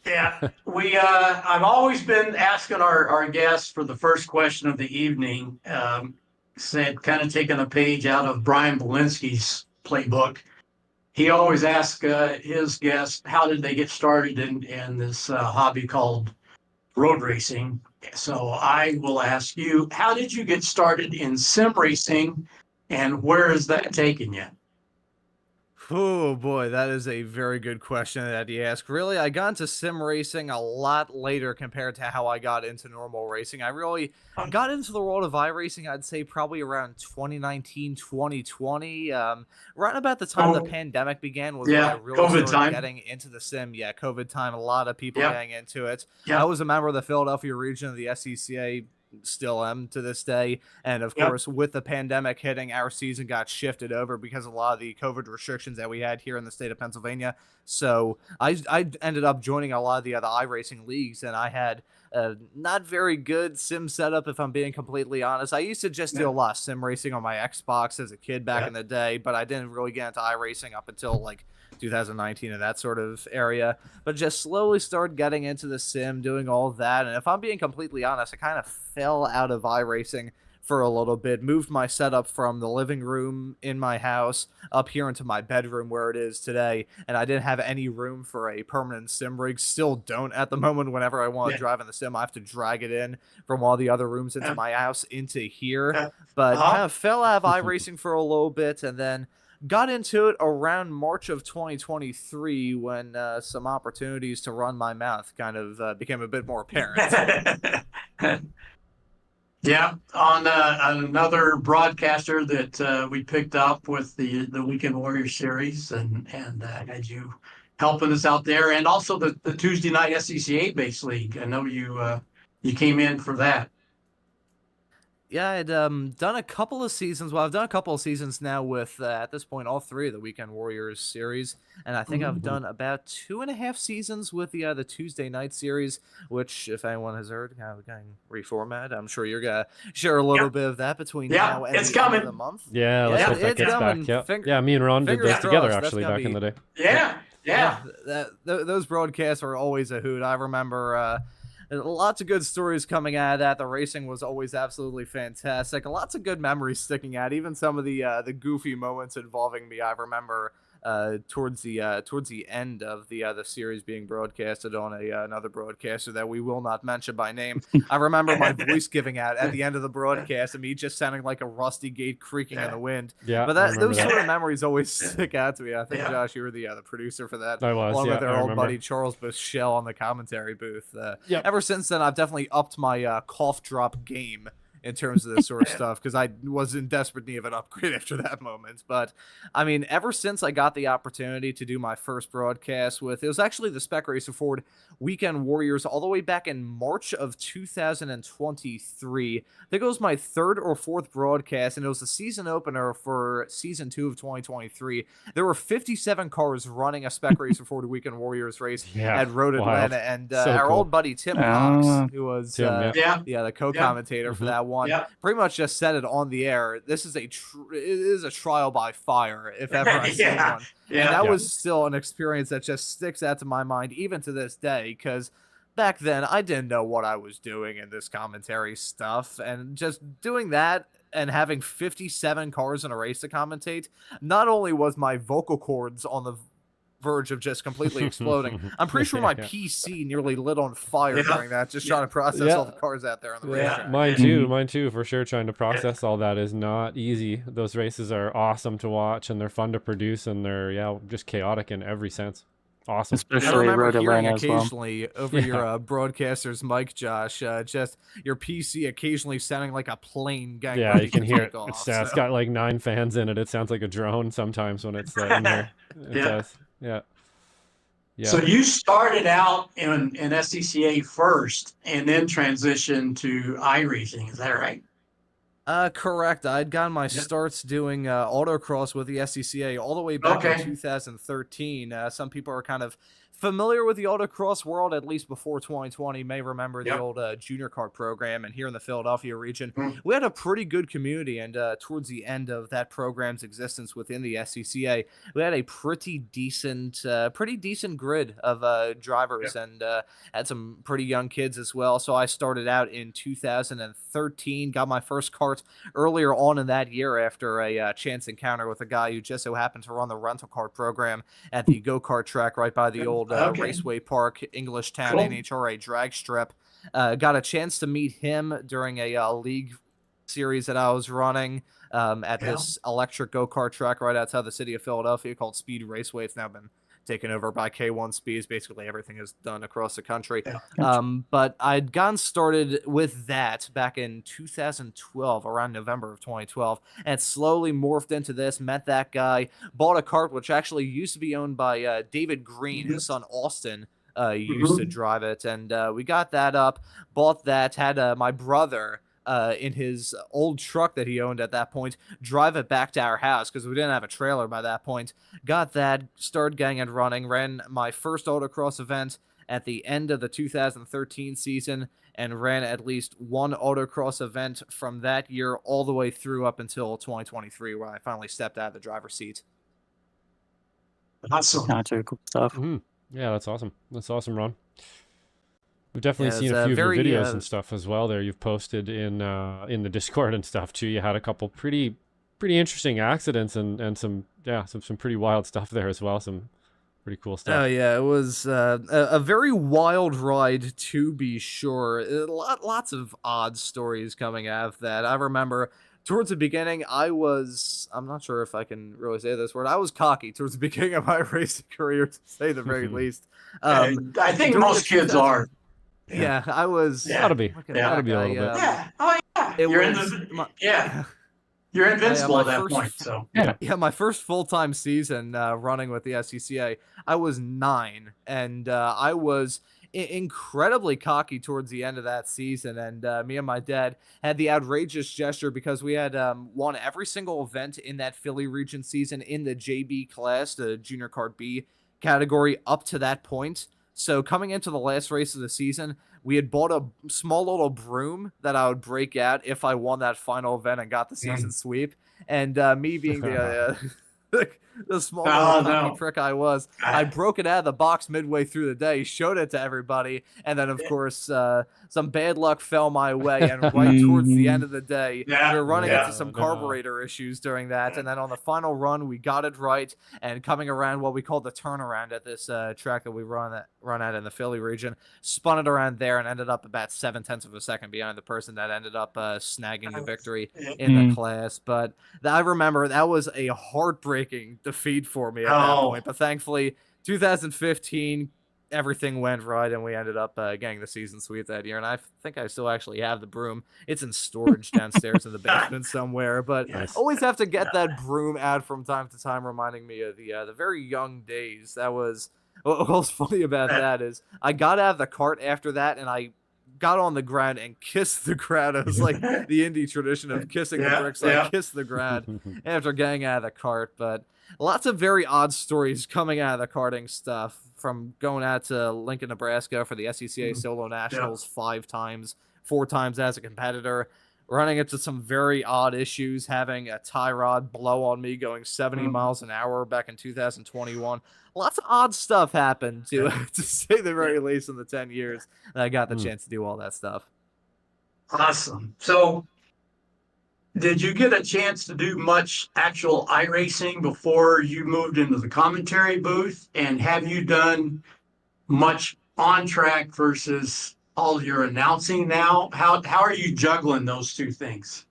Yeah, I've always been asking our guests for the first question of the evening, said kind of taking a page out of Brian Belinsky's playbook. He always asks his guests, how did they get started in this hobby called road racing? So I will ask you, how did you get started in sim racing, and where is that taking you? Oh boy, that is a very good question that you ask. Really, I got into sim racing a lot later compared to how I got into normal racing. I really got into the world of iRacing, I'd say probably around 2019, 2020. Right about the time the pandemic began was when I really started getting into the sim. Yeah, COVID time, a lot of people getting into it. I was a member of the Philadelphia region of the SCCA, still am to this day, and of course with the pandemic hitting, our season got shifted over because of a lot of the COVID restrictions that we had here in the state of Pennsylvania. So I ended up joining a lot of the other iRacing leagues, and I had not very good sim setup, if I'm being completely honest. I used to just do a lot of sim racing on my Xbox as a kid back in the day, but I didn't really get into iRacing up until like 2019 and that sort of area, but just slowly started getting into the sim, doing all of that. And if I'm being completely honest, I kind of fell out of iRacing for a little bit, moved my setup from the living room in my house up here into my bedroom where it is today, and I didn't have any room for a permanent sim rig. Still don't at the moment. Whenever I want to drive in the sim, I have to drag it in from all the other rooms into my house into here. But kind of fell out of iRacing for a little bit, and then got into it around March of 2023 when some opportunities to run my mouth kind of became a bit more apparent. Yeah, on another broadcaster that we picked up with the Weekend Warrior series, and had you helping us out there, and also the Tuesday night SCCA base league. I know you came in for that. Yeah, I'd done a couple of seasons. Well, I've done a couple of seasons now with, at this point, all three of the Weekend Warriors series. And I think I've done about 2.5 seasons with the Tuesday night series, which, if anyone has heard, kind of getting reformatted. I'm sure you're going to share a little bit of that between now and the end of the month. Yeah, let's hope that gets back. Yeah, me and Ron did those together, actually, back in the day. Yeah. Those broadcasts are always a hoot. I remember... lots of good stories coming out of that. The racing was always absolutely fantastic. Lots of good memories sticking out. Even some of the goofy moments involving me. I remember towards the end of the series being broadcasted on another broadcaster that we will not mention by name. I remember my voice giving out at the end of the broadcast and me just sounding like a rusty gate creaking in the wind. Yeah, but those sort of memories always stick out to me. I think Josh, you were the producer for that. I was, along with our old buddy Charles Bushell on the commentary booth. Ever since then, I've definitely upped my cough drop game in terms of this sort of stuff, because I was in desperate need of an upgrade after that moment. But I mean, ever since I got the opportunity to do my first broadcast with, it was actually the Spec Racer Ford Weekend Warriors all the way back in March of 2023. I think it was my third or fourth broadcast, and it was the season opener for season 2 of 2023. There were 57 cars running a Spec Racer Ford Weekend Warriors race at Road Atlanta, and our old buddy Tim Cox, who was the co-commentator for that one, pretty much just said it on the air. This is it is a trial by fire, if ever I've seen one. And that was still an experience that just sticks out to my mind even to this day, because back then I didn't know what I was doing in this commentary stuff, and just doing that and having 57 cars in a race to commentate, not only was my vocal cords on the verge of just completely exploding, I'm pretty sure my PC nearly lit on fire during that, just trying to process all the cars out there on the racetrack. Mine too, for sure. Trying to process all that is not easy. Those races are awesome to watch, and they're fun to produce, and they're just chaotic in every sense. Awesome. Especially I remember hearing as well. occasionally over your broadcaster's mic, Josh, just your PC occasionally sounding like a plane going. Yeah, you can hear it. It's got like 9 fans in it. It sounds like a drone sometimes when it's in there. It does. Yeah. So you started out in SCCA first and then transitioned to iRacing. Is that right? Correct. I'd gotten my starts doing autocross with the SCCA all the way back in 2013. Some people are kind of familiar with the autocross world, at least before 2020, may remember the old junior kart program. And here in the Philadelphia region, we had a pretty good community. And towards the end of that program's existence within the SCCA, we had a pretty decent grid of drivers and had some pretty young kids as well. So I started out in 2013, got my first kart earlier on in that year after a chance encounter with a guy who just so happened to run the rental kart program at the go-kart track right by the old Raceway Park, English Town NHRA drag strip. Got a chance to meet him during a league series that I was running at this electric go-kart track right outside the city of Philadelphia called Speed Raceway. It's now been taken over by K1 Speeds. Basically everything is done across the country. But I'd gotten started with that back in 2012, around November of 2012, and slowly morphed into this, met that guy, bought a kart, which actually used to be owned by David Green, his son Austin used to drive it, and we got that up, bought that, had my brother in his old truck that he owned at that point, drive it back to our house because we didn't have a trailer by that point. Got that, started getting it running, ran my first autocross event at the end of the 2013 season, and ran at least one autocross event from that year all the way through up until 2023, where I finally stepped out of the driver's seat. Awesome. Gotcha, cool stuff. Yeah, that's awesome. That's awesome, Ron. We've definitely seen a few of your videos and stuff as well there you've posted in the Discord and stuff too. You had a couple pretty interesting accidents and some pretty wild stuff there as well. Some pretty cool stuff. Oh yeah, it was a very wild ride to be sure. Lots of odd stories coming out of that. I remember towards the beginning, I'm not sure if I can really say this word, I was cocky towards the beginning of my racing career, to say the very least. I think most kids are. Yeah, I was. Gotta be. Gotta be a little bit. You're invincible at that point. So my first full-time season running with the SCCA, I was 9, and I was incredibly cocky towards the end of that season. And me and my dad had the outrageous gesture because we had won every single event in that Philly region season in the JB class, the Junior Kart B category, up to that point. So coming into the last race of the season, we had bought a small little broom that I would break out if I won that final event and got the season sweep. And me being the small little prick I was, I broke it out of the box midway through the day, showed it to everybody, and then of course some bad luck fell my way, and right towards the end of the day, we were running into some carburetor issues during that, and then on the final run, we got it right, and coming around what we call the turnaround at this track that we run at in the Philly region, spun it around there and ended up about 0.7 of a second behind the person that ended up snagging the victory in the class. But I remember that was a heartbreaking defeat for me at that point, but thankfully 2015 everything went right and we ended up getting the season sweep that year, and I think I still actually have the broom. It's in storage downstairs in the basement somewhere, but always have to get that broom out from time to time, reminding me of the very young days. That was what was funny about that is I got out of the cart after that and I got on the ground and kissed the ground. It was like the indie tradition of kissing the bricks. I kissed the ground after getting out of the cart. But lots of very odd stories coming out of the karting stuff, from going out to Lincoln, Nebraska for the SCCA Solo Nationals 5 times, 4 times as a competitor, running into some very odd issues, having a tie rod blow on me going 70 miles an hour back in 2021. Lots of odd stuff happened, to say the very least, in the 10 years that I got the chance to do all that stuff. Awesome. So Did you get a chance to do much actual iRacing before you moved into the commentary booth? And have you done much on track versus all your announcing now? How are you juggling those two things?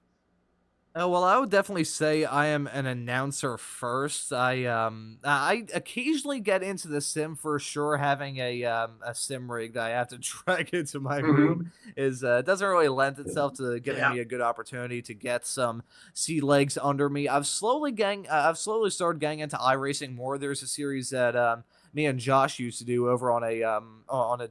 Well, I would definitely say I am an announcer first. I occasionally get into the sim for sure. Having a sim rig that I have to drag into my room is doesn't really lend itself to giving me a good opportunity to get some sea legs under me. I've slowly started getting into iRacing more. There's a series that me and Josh used to do over on a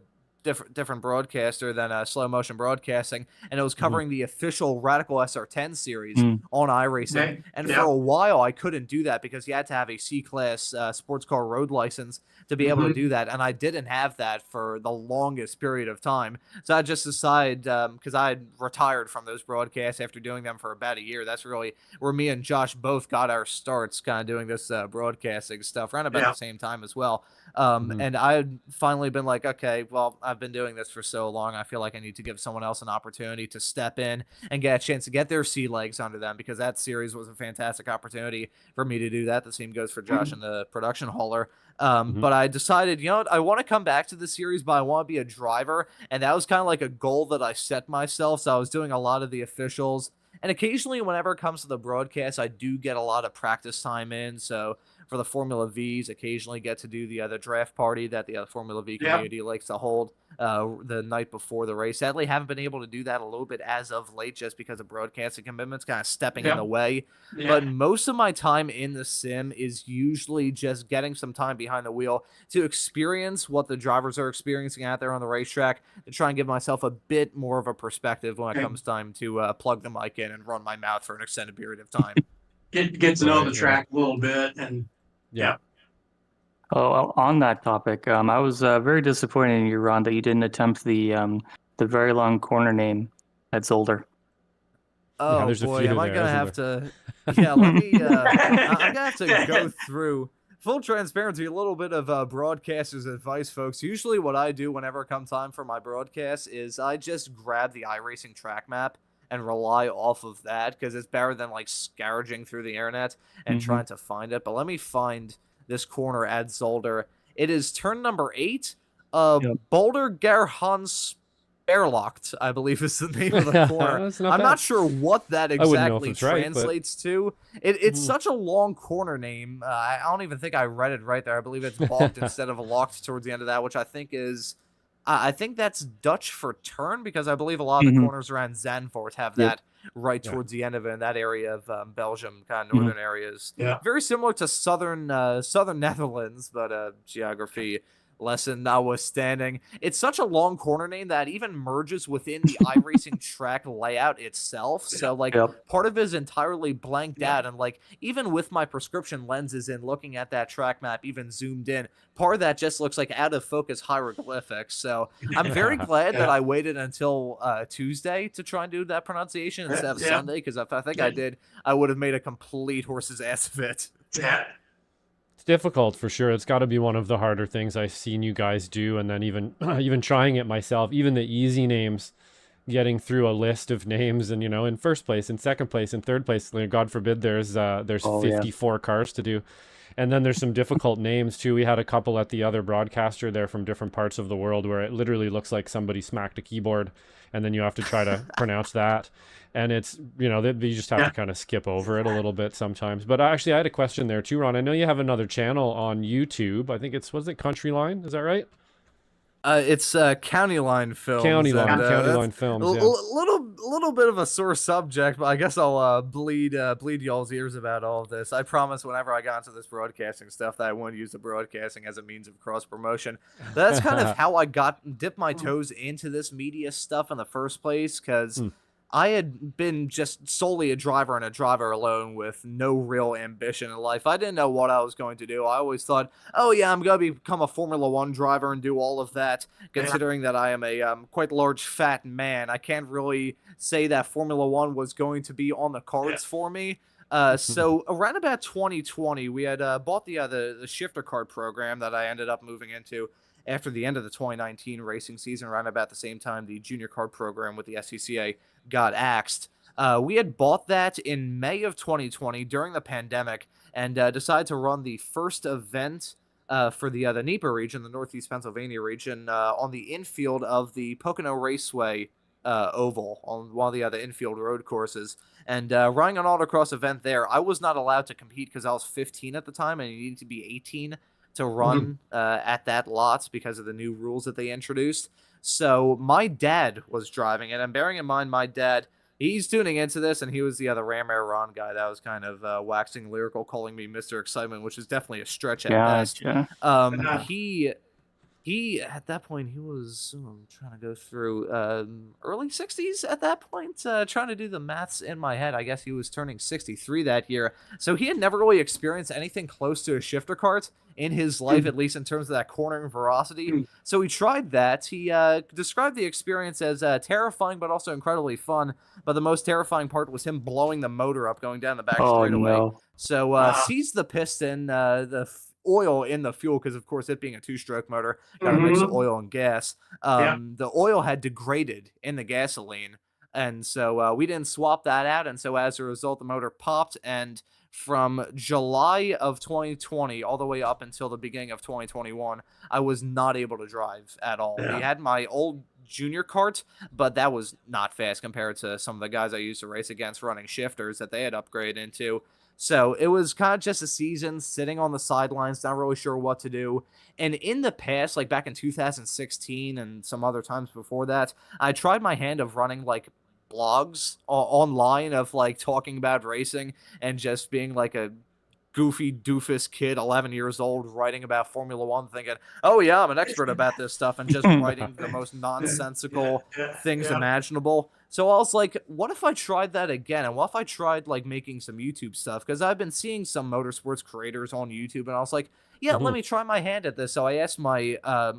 different broadcaster than slow motion broadcasting, and it was covering the official Radical SR10 series on iRacing. And for a while, I couldn't do that because you had to have a C-class sports car road license to be able to do that, and I didn't have that for the longest period of time. So I just decided, because I had retired from those broadcasts after doing them for about a year. That's really where me and Josh both got our starts, kind of doing this broadcasting stuff around about the same time as well. And I had finally been like, okay, well, I've been doing this for so long. I feel like I need to give someone else an opportunity to step in and get a chance to get their sea legs under them, because that series was a fantastic opportunity for me to do that. The same goes for Josh and the production hauler. But I decided, you know what, I want to come back to the series, but I want to be a driver. And that was kind of like a goal that I set myself. So I was doing a lot of the officials. And occasionally, whenever it comes to the broadcast, I do get a lot of practice time in. So for the Formula Vs, occasionally get to do the draft party that the Formula V community likes to hold the night before the race. Sadly, haven't been able to do that a little bit as of late, just because of broadcasting commitments kind of stepping in the way. But most of my time in the sim is usually just getting some time behind the wheel to experience what the drivers are experiencing out there on the racetrack, to try and give myself a bit more of a perspective when it comes time to plug the mic in and run my mouth for an extended period of time. Get to know the track a little bit, and Oh, on that topic, I was very disappointed in you, Ron, that you didn't attempt the very long corner name at Zolder. Oh boy, am I gonna have to? Yeah, let me. I'm gonna have to go through. Full transparency, a little bit of broadcaster's advice, folks. Usually what I do whenever it comes time for my broadcast is I just grab the iRacing track map and rely off of that, because it's better than like scourging through the internet and trying to find it. But let me find this corner at Zolder. It is turn number 8. Boulder Gerhans Airlocked, I believe is the name of the corner. I'm not sure what that exactly translates to. It's such a long corner name. I don't even think I read it right there. I believe it's balked instead of locked towards the end of that, which I think is... I think that's Dutch for turn, because I believe a lot of the corners around Zandvoort have that right towards the end of it, in that area of Belgium, kind of northern areas. Very similar to southern Netherlands, but geography lesson notwithstanding. It's such a long corner name that even merges within the iRacing track layout itself. So like part of it is entirely blanked out, and like even with my prescription lenses in, looking at that track map, even zoomed in, part of that just looks like out of focus hieroglyphics. So I'm very glad that I waited until Tuesday to try and do that pronunciation instead of Sunday, because if I think I did, I would have made a complete horse's ass of it. It's difficult for sure. It's got to be one of the harder things I've seen you guys do, and then even trying it myself, even the easy names, getting through a list of names, and in first place, in second place, in third place, God forbid there's 54 cars to do. And then there's some difficult names too. We had a couple at the other broadcaster there from different parts of the world where it literally looks like somebody smacked a keyboard, and then you have to try to pronounce that. And it's, you just have to kind of skip over it a little bit sometimes. But actually, I had a question there too, Ron. I know you have another channel on YouTube. I think was it Country Line? Is that right? It's County Line Films. County Line Films. Little bit of a sore subject, but I guess I'll bleed y'all's ears about all of this. I promise, whenever I got into this broadcasting stuff, that I wouldn't use the broadcasting as a means of cross promotion. That's kind of how I dipped my toes into this media stuff in the first place, because I had been just solely a driver and a driver alone with no real ambition in life. I didn't know what I was going to do. I always thought, oh yeah, I'm going to become a Formula One driver and do all of that, considering that I am a quite large fat man. I can't really say that Formula One was going to be on the cards for me. So around about 2020, we had bought the shifter card program that I ended up moving into after the end of the 2019 racing season. Around about the same time the junior card program with the SCCA got axed. We had bought that in May of 2020 during the pandemic and decided to run the first event for the NEPA region, the Northeast Pennsylvania region, on the infield of the Pocono Raceway oval on one of the infield road courses. And running an autocross event there, I was not allowed to compete because I was 15 at the time and you needed to be 18 to run at that lot because of the new rules that they introduced. So my dad was driving it, and bearing in mind my dad, he's tuning into this, and he was the other Ram Air Ron guy that was kind of waxing lyrical, calling me Mr. Excitement, which is definitely a stretch at best. He at that point, he was I'm trying to go through early 60s at that point, trying to do the maths in my head. I guess he was turning 63 that year. So he had never really experienced anything close to a shifter kart in his life, at least in terms of that cornering velocity. So he tried that. He described the experience as terrifying, but also incredibly fun. But the most terrifying part was him blowing the motor up going down the back straightaway. No. So seized the piston, the oil in the fuel, because of course it being a 2-stroke motor, gotta mix oil and gas. The oil had degraded in the gasoline, and so we didn't swap that out, and so as a result the motor popped, and from July of 2020 all the way up until the beginning of 2021 I was not able to drive at all. We had my old junior kart, but that was not fast compared to some of the guys I used to race against running shifters that they had upgraded into. So it was kind of just a season sitting on the sidelines, not really sure what to do. And in the past, like back in 2016 and some other times before that, I tried my hand of running like blogs online of like talking about racing and just being like a goofy doofus kid, 11 years old, writing about Formula One, thinking, oh yeah, I'm an expert about this stuff, and just writing the most nonsensical things imaginable. So I was like, what if I tried that again? And what if I tried like making some YouTube stuff? Because I've been seeing some motorsports creators on YouTube, and I was like, yeah, let me try my hand at this. So I asked my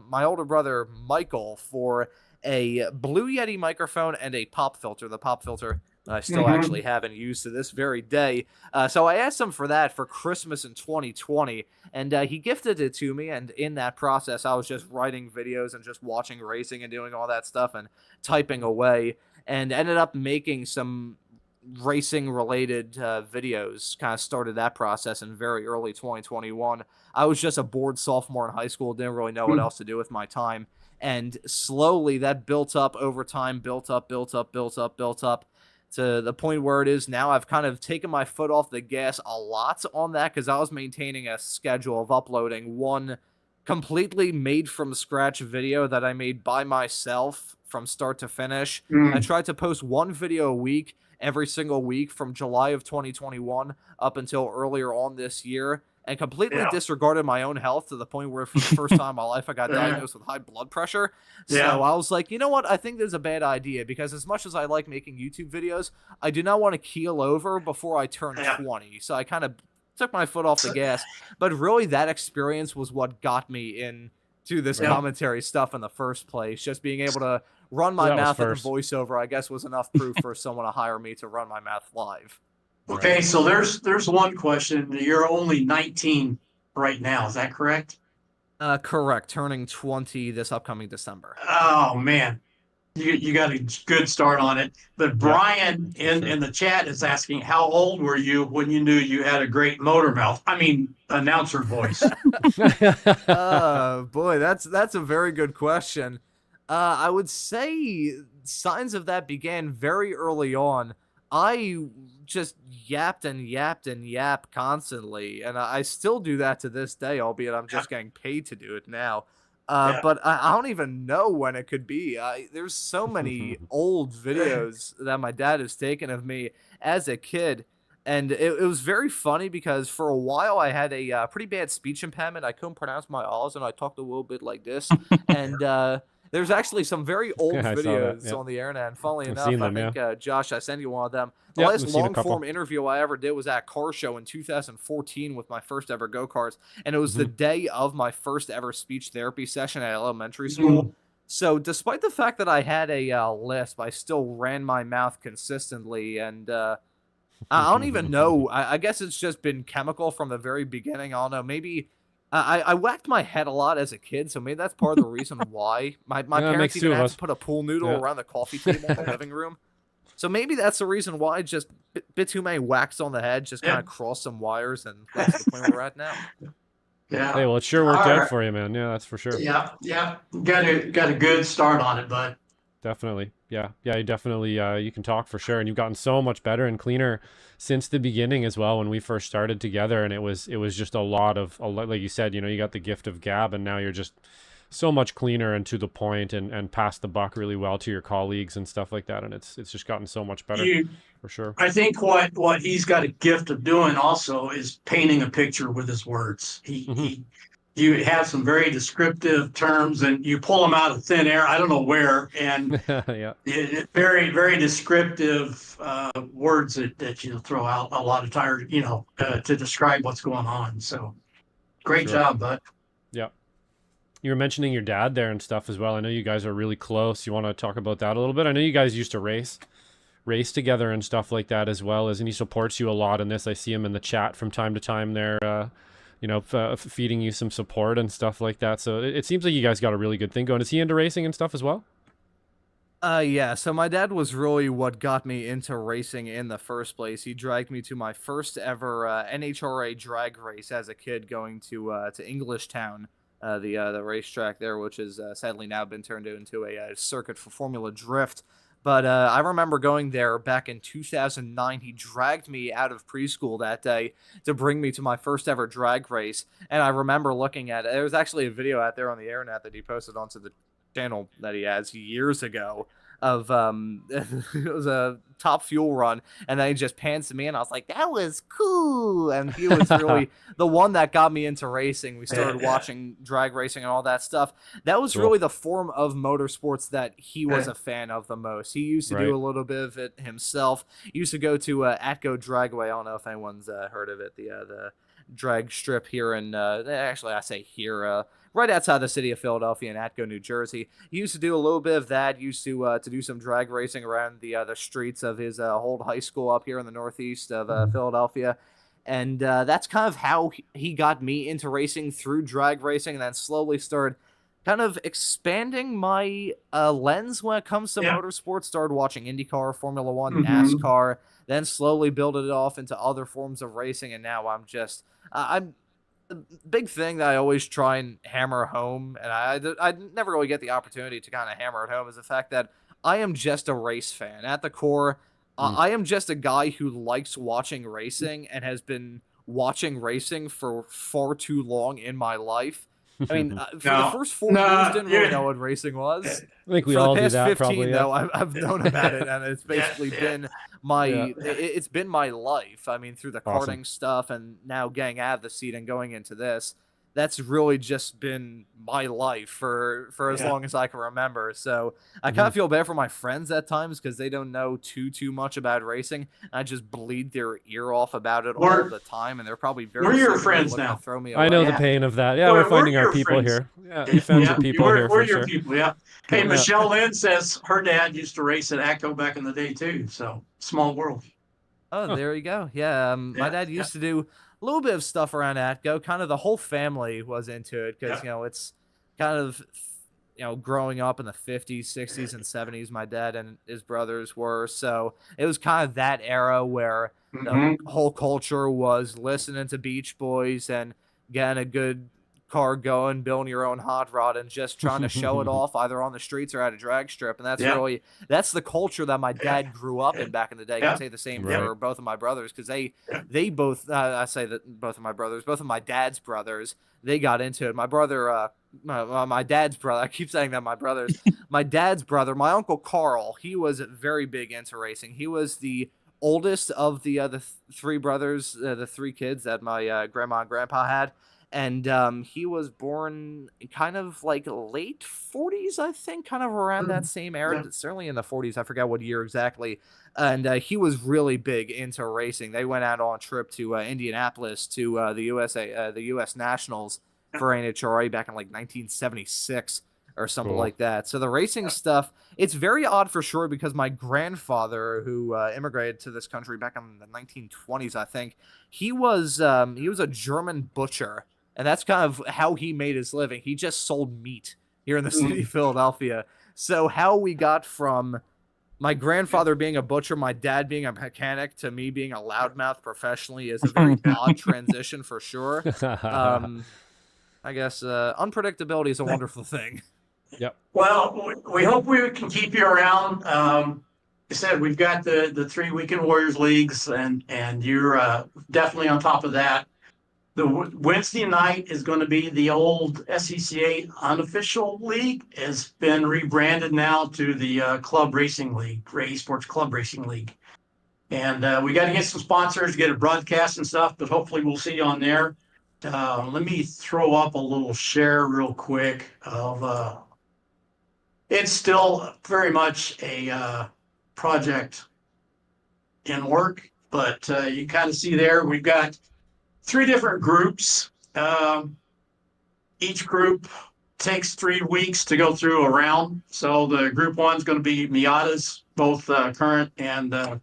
my older brother Michael for a Blue Yeti microphone and a pop filter. The pop filter I still actually haven't used to this very day. So I asked him for that for Christmas in 2020, and he gifted it to me. And in that process, I was just writing videos and just watching racing and doing all that stuff and typing away, and ended up making some racing-related videos. Kind of started that process in very early 2021. I was just a bored sophomore in high school, didn't really know what else to do with my time. And slowly that built up over time, built up to the point where it is now. I've kind of taken my foot off the gas a lot on that because I was maintaining a schedule of uploading one completely made from scratch video that I made by myself from start to finish. I tried to post one video a week every single week from July of 2021 up until earlier on this year, and completely disregarded my own health to the point where for the first time in my life I got diagnosed with high blood pressure. So I was like, you know what? I think this is a bad idea, because as much as I like making YouTube videos, I do not want to keel over before I turn 20. So I kind of took my foot off the gas. But really that experience was what got me into this commentary stuff in the first place. Just being able to run my mouth in the voiceover, I guess, was enough proof for someone to hire me to run my mouth live. Okay, so there's one question. You're only 19 right now, is that correct? Correct. Turning 20 this upcoming December. Oh man, you got a good start on it. But Brian in the chat is asking, how old were you when you knew you had a great motor mouth? I mean, announcer voice. Boy, that's a very good question. I would say signs of that began very early on. I just yapped constantly, and I still do that to this day, albeit I'm just getting paid to do it now. But I don't even know when it could be. There's so many old videos that my dad has taken of me as a kid, and it was very funny because for a while I had a pretty bad speech impairment. I couldn't pronounce my R's, and I talked a little bit like this, and there's actually some very old videos on the internet, and funnily enough, I think, Josh, I sent you one of them. The last long-form interview I ever did was at a car show in 2014 with my first ever go-karts, and it was the day of my first ever speech therapy session at elementary school. So despite the fact that I had a lisp, I still ran my mouth consistently, and I don't even know. I guess it's just been chemical from the very beginning. I don't know, maybe... I whacked my head a lot as a kid, so maybe that's part of the reason why. My parents even had to put a pool noodle around the coffee table in the living room. So maybe that's the reason why just bit too many whacks on the head, just kind of crossed some wires, and that's the point we're at now. Yeah. Hey, well, it sure worked All out right. for you, man. Yeah, that's for sure. Yeah. Got a good start on it, bud. Definitely. Yeah. You definitely, you can talk for sure. And you've gotten so much better and cleaner since the beginning as well, when we first started together. And it was just a lot, like you said, you got the gift of gab, and now you're just so much cleaner and to the point, and pass the buck really well to your colleagues and stuff like that. And it's just gotten so much better for sure. I think what he's got a gift of doing also is painting a picture with his words. You have some very descriptive terms, and you pull them out of thin air. I don't know where, and very, very descriptive words that you throw out a lot of times, to describe what's going on. So, great job, bud. Yeah. You were mentioning your dad there and stuff as well. I know you guys are really close. You want to talk about that a little bit? I know you guys used to race together and stuff like that as well, and he supports you a lot in this. I see him in the chat from time to time there, feeding you some support and stuff like that. So it seems like you guys got a really good thing going. Is he into racing and stuff as well? Yeah, so my dad was really what got me into racing in the first place. He dragged me to my first ever NHRA drag race as a kid, going to Englishtown, the racetrack there, which has sadly now been turned into a circuit for Formula Drift. But I remember going there back in 2009. He dragged me out of preschool that day to bring me to my first ever drag race. And I remember looking at it. There was actually a video out there on the internet that he posted onto the channel that he has years ago of it was a Top Fuel run, and then he just pans to me, and I was like, that was cool. And he was really the one that got me into racing. We started watching drag racing and all that stuff. That was really the form of motorsports that he was a fan of the most. He used to do a little bit of it himself. He used to go to Atco Dragway. I don't know if anyone's heard of it, the drag strip here in actually I say here, right outside the city of Philadelphia in Atco, New Jersey. He used to do a little bit of that. He used to do some drag racing around the streets of his old high school up here in the northeast of Philadelphia. And that's kind of how he got me into racing, through drag racing, and then slowly started kind of expanding my lens when it comes to motorsports. Started watching IndyCar, Formula One, NASCAR, then slowly built it off into other forms of racing. And now I'm just, the big thing that I always try and hammer home, and I never really get the opportunity to kind of hammer it home, is the fact that I am just a race fan. At the core, I am just a guy who likes watching racing and has been watching racing for far too long in my life. I mean, for the first 4 years, didn't really know what racing was. I think we all do that. For the past 15, probably, though, I've known about it, and it's basically been it's been my life. I mean, through the karting stuff, and now getting out of the seat and going into this, that's really just been my life for as long as I can remember. So I kind of feel bad for my friends at times, because they don't know too much about racing. I just bleed their ear off about it all the time, and they're probably very. We're your friends now. Throw me away. I know the pain of that. Yeah, we're finding our people friends. here. Yeah, defensive people here. We're for your sure. people. Yeah. Hey, Michelle Lynn says her dad used to race at ACO back in the day too. So small world. Oh, there you go. Yeah, my dad used to do a little bit of stuff around Atco. Kind of the whole family was into it, because it's kind of growing up in the 50s, 60s, and 70s. My dad and his brothers were, so it was kind of that era where the whole culture was listening to Beach Boys and getting a good car going, building your own hot rod, and just trying to show it off either on the streets or at a drag strip. And that's that's the culture that my dad grew up in back in the day. I can say the same for both of my brothers, because they both I say that both of my dad's brothers, they got into it. My brother, my dad's brother, I keep saying that my brothers, my dad's brother, my uncle Carl, he was very big into racing. He was the oldest of the three brothers, the three kids that my grandma and grandpa had. And he was born kind of like late 40s, I think, kind of around that same era, certainly in the 40s. I forget what year exactly. And he was really big into racing. They went out on a trip to Indianapolis to the U.S. Nationals for NHRA back in like 1976 or something like that. So the racing stuff, it's very odd for sure, because my grandfather, who immigrated to this country back in the 1920s, I think, he was a German butcher. And that's kind of how he made his living. He just sold meat here in the city of Philadelphia. So how we got from My grandfather being a butcher, my dad being a mechanic, to me being a loudmouth professionally is a very odd transition for sure. I guess unpredictability is a wonderful thing. Yep. Well, we hope we can keep you around. I said we've got the 3 Weekend Warriors leagues, and you're definitely on top of that. The Wednesday night is going to be the old SCCA unofficial league. It's been rebranded now to the Club Racing League, Esports Club Racing League. And we got to get some sponsors, get a broadcast and stuff, but hopefully we'll see you on there. Let me throw up a little share real quick of it's still very much a project in work, but you kind of see there we've got 3 different groups. Each group takes 3 weeks to go through a round. So the group 1 is going to be Miatas, both current and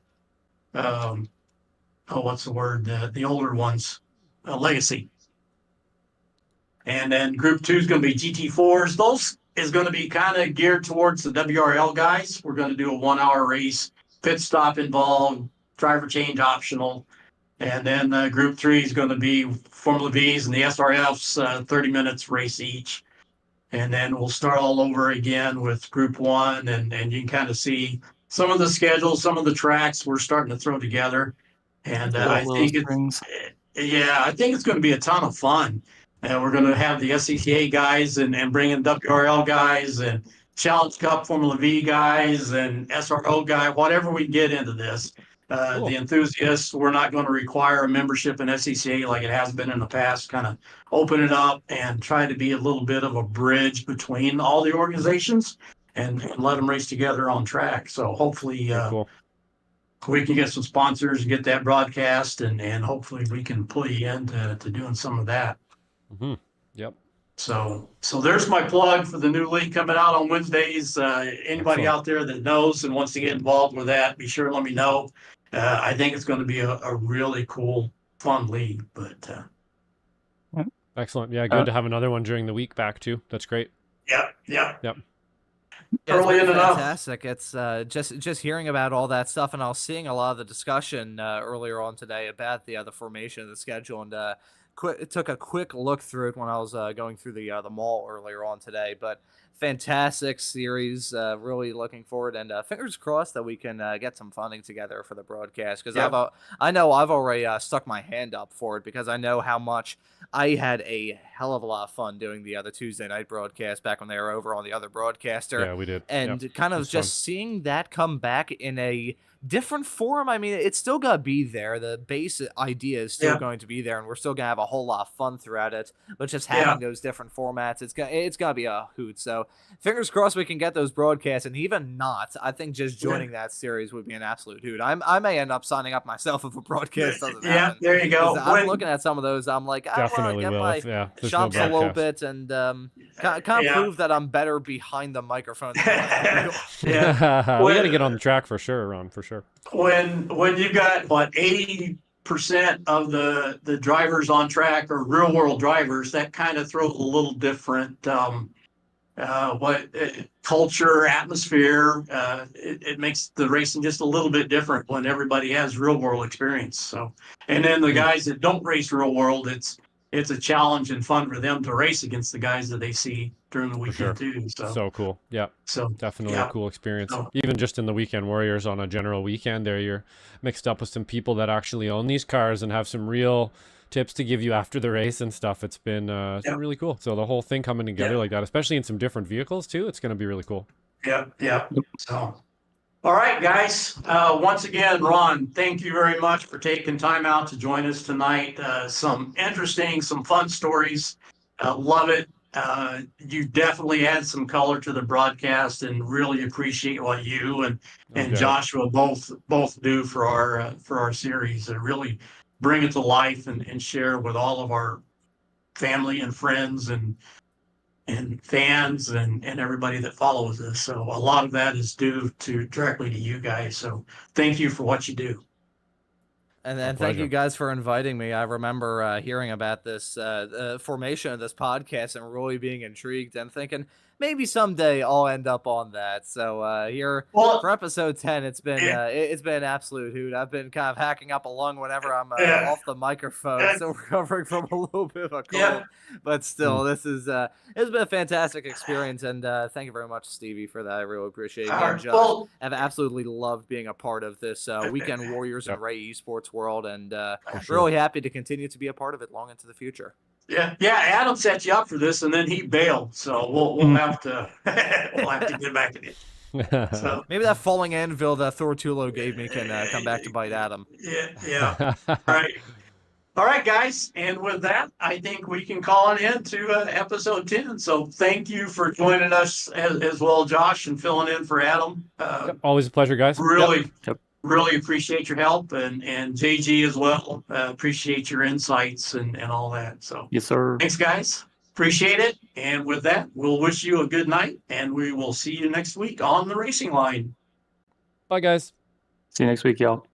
what's the word? The older ones, Legacy. And then group 2 is going to be GT4s. Those is going to be kind of geared towards the WRL guys. We're going to do a 1-hour race, pit stop involved, driver change optional. And then group 3 is going to be Formula V's and the SRFs, 30 minutes race each. And then we'll start all over again with group 1. And you can kind of see some of the schedules, some of the tracks we're starting to throw together. And I think it's going to be a ton of fun. And we're going to have the SCCA guys and bring in WRL guys and Challenge Cup Formula V guys and SRO guy, whatever we get into this. Cool. The enthusiasts, we're not going to require a membership in SCCA like it has been in the past, kind of open it up and try to be a little bit of a bridge between all the organizations and let them race together on track. So hopefully cool. We can get some sponsors and get that broadcast and hopefully we can pull you into doing some of that. Mm-hmm. Yep. So there's my plug for the new league coming out on Wednesdays. Anybody out there that knows and wants to get involved with that, be sure to let me know. I think it's going to be a really cool, fun league. But excellent. Yeah, good to have another one during the week back too. That's great. Yep. Yeah, Early it's enough. Fantastic. It's just hearing about all that stuff, and I was seeing a lot of the discussion earlier on today about the formation of the schedule, and took a quick look through it when I was going through the mall earlier on today. But fantastic series, really looking forward, and fingers crossed that we can get some funding together for the broadcast, because I know I've already stuck my hand up for it, because I know how much I had a hell of a lot of fun doing the other Tuesday night broadcast back when they were over on the other broadcaster. Yeah, we did. And kind of just seeing that come back in a different form. I mean, it's still gonna be there. The base idea is still going to be there, and we're still gonna have a whole lot of fun throughout it. But just having those different formats, it's gonna be a hoot. So fingers crossed we can get those broadcasts, and even not, I think just joining that series would be an absolute hoot. I may end up signing up myself if a broadcast doesn't happen. There you go. I'm looking at some of those. I'm like, I want to get my chops a little bit and kind of prove that I'm better behind the microphone. We got to get on the track for sure, Ron, for sure. When you got 80% of the drivers on track are real world drivers, that kind of throws a little different culture, atmosphere. It makes the racing just a little bit different when everybody has real world experience. So, and then the guys that don't race real world, it's a challenge and fun for them to race against the guys that they see during the weekend too. So cool. Yeah. So definitely a cool experience. Even just in the Weekend Warriors on a general weekend there, you're mixed up with some people that actually own these cars and have some real tips to give you after the race and stuff. It's been really cool. So the whole thing coming together like that, especially in some different vehicles too, it's going to be really cool. Yeah. So, all right, guys. Once again, Ron, thank you very much for taking time out to join us tonight. Some interesting, some fun stories. Love it. You definitely add some color to the broadcast, and really appreciate what you and Joshua both do for our series. Really bring it to life and share with all of our family and friends and fans and everybody that follows us. So a lot of that is due directly to you guys. So thank you for what you do. And thank you guys for inviting me. I remember hearing about this formation of this podcast and really being intrigued and thinking, maybe someday I'll end up on that. So here for episode 10, it's been an absolute hoot. I've been kind of hacking up a lung whenever I'm off the microphone, still recovering from a little bit of a cold, but still, this is it's been a fantastic experience, and thank you very much, Stevie, for that. I really appreciate it. And Josh, I've absolutely loved being a part of this Weekend Warriors and Ray Esports world, and really happy to continue to be a part of it long into the future. Yeah, Adam set you up for this, and then he bailed, so we'll have to get back at it. So maybe that falling anvil that Thortulo gave me can come back to bite Adam. Yeah. All right, guys, and with that, I think we can call it in to episode 10. So thank you for joining us as well, Josh, and filling in for Adam. Always a pleasure, guys. Really appreciate your help, and JG as well. Appreciate your insights and all that. So yes, sir. Thanks, guys. Appreciate it. And with that, we'll wish you a good night, and we will see you next week on the Racing Line. Bye, guys. See you next week, y'all.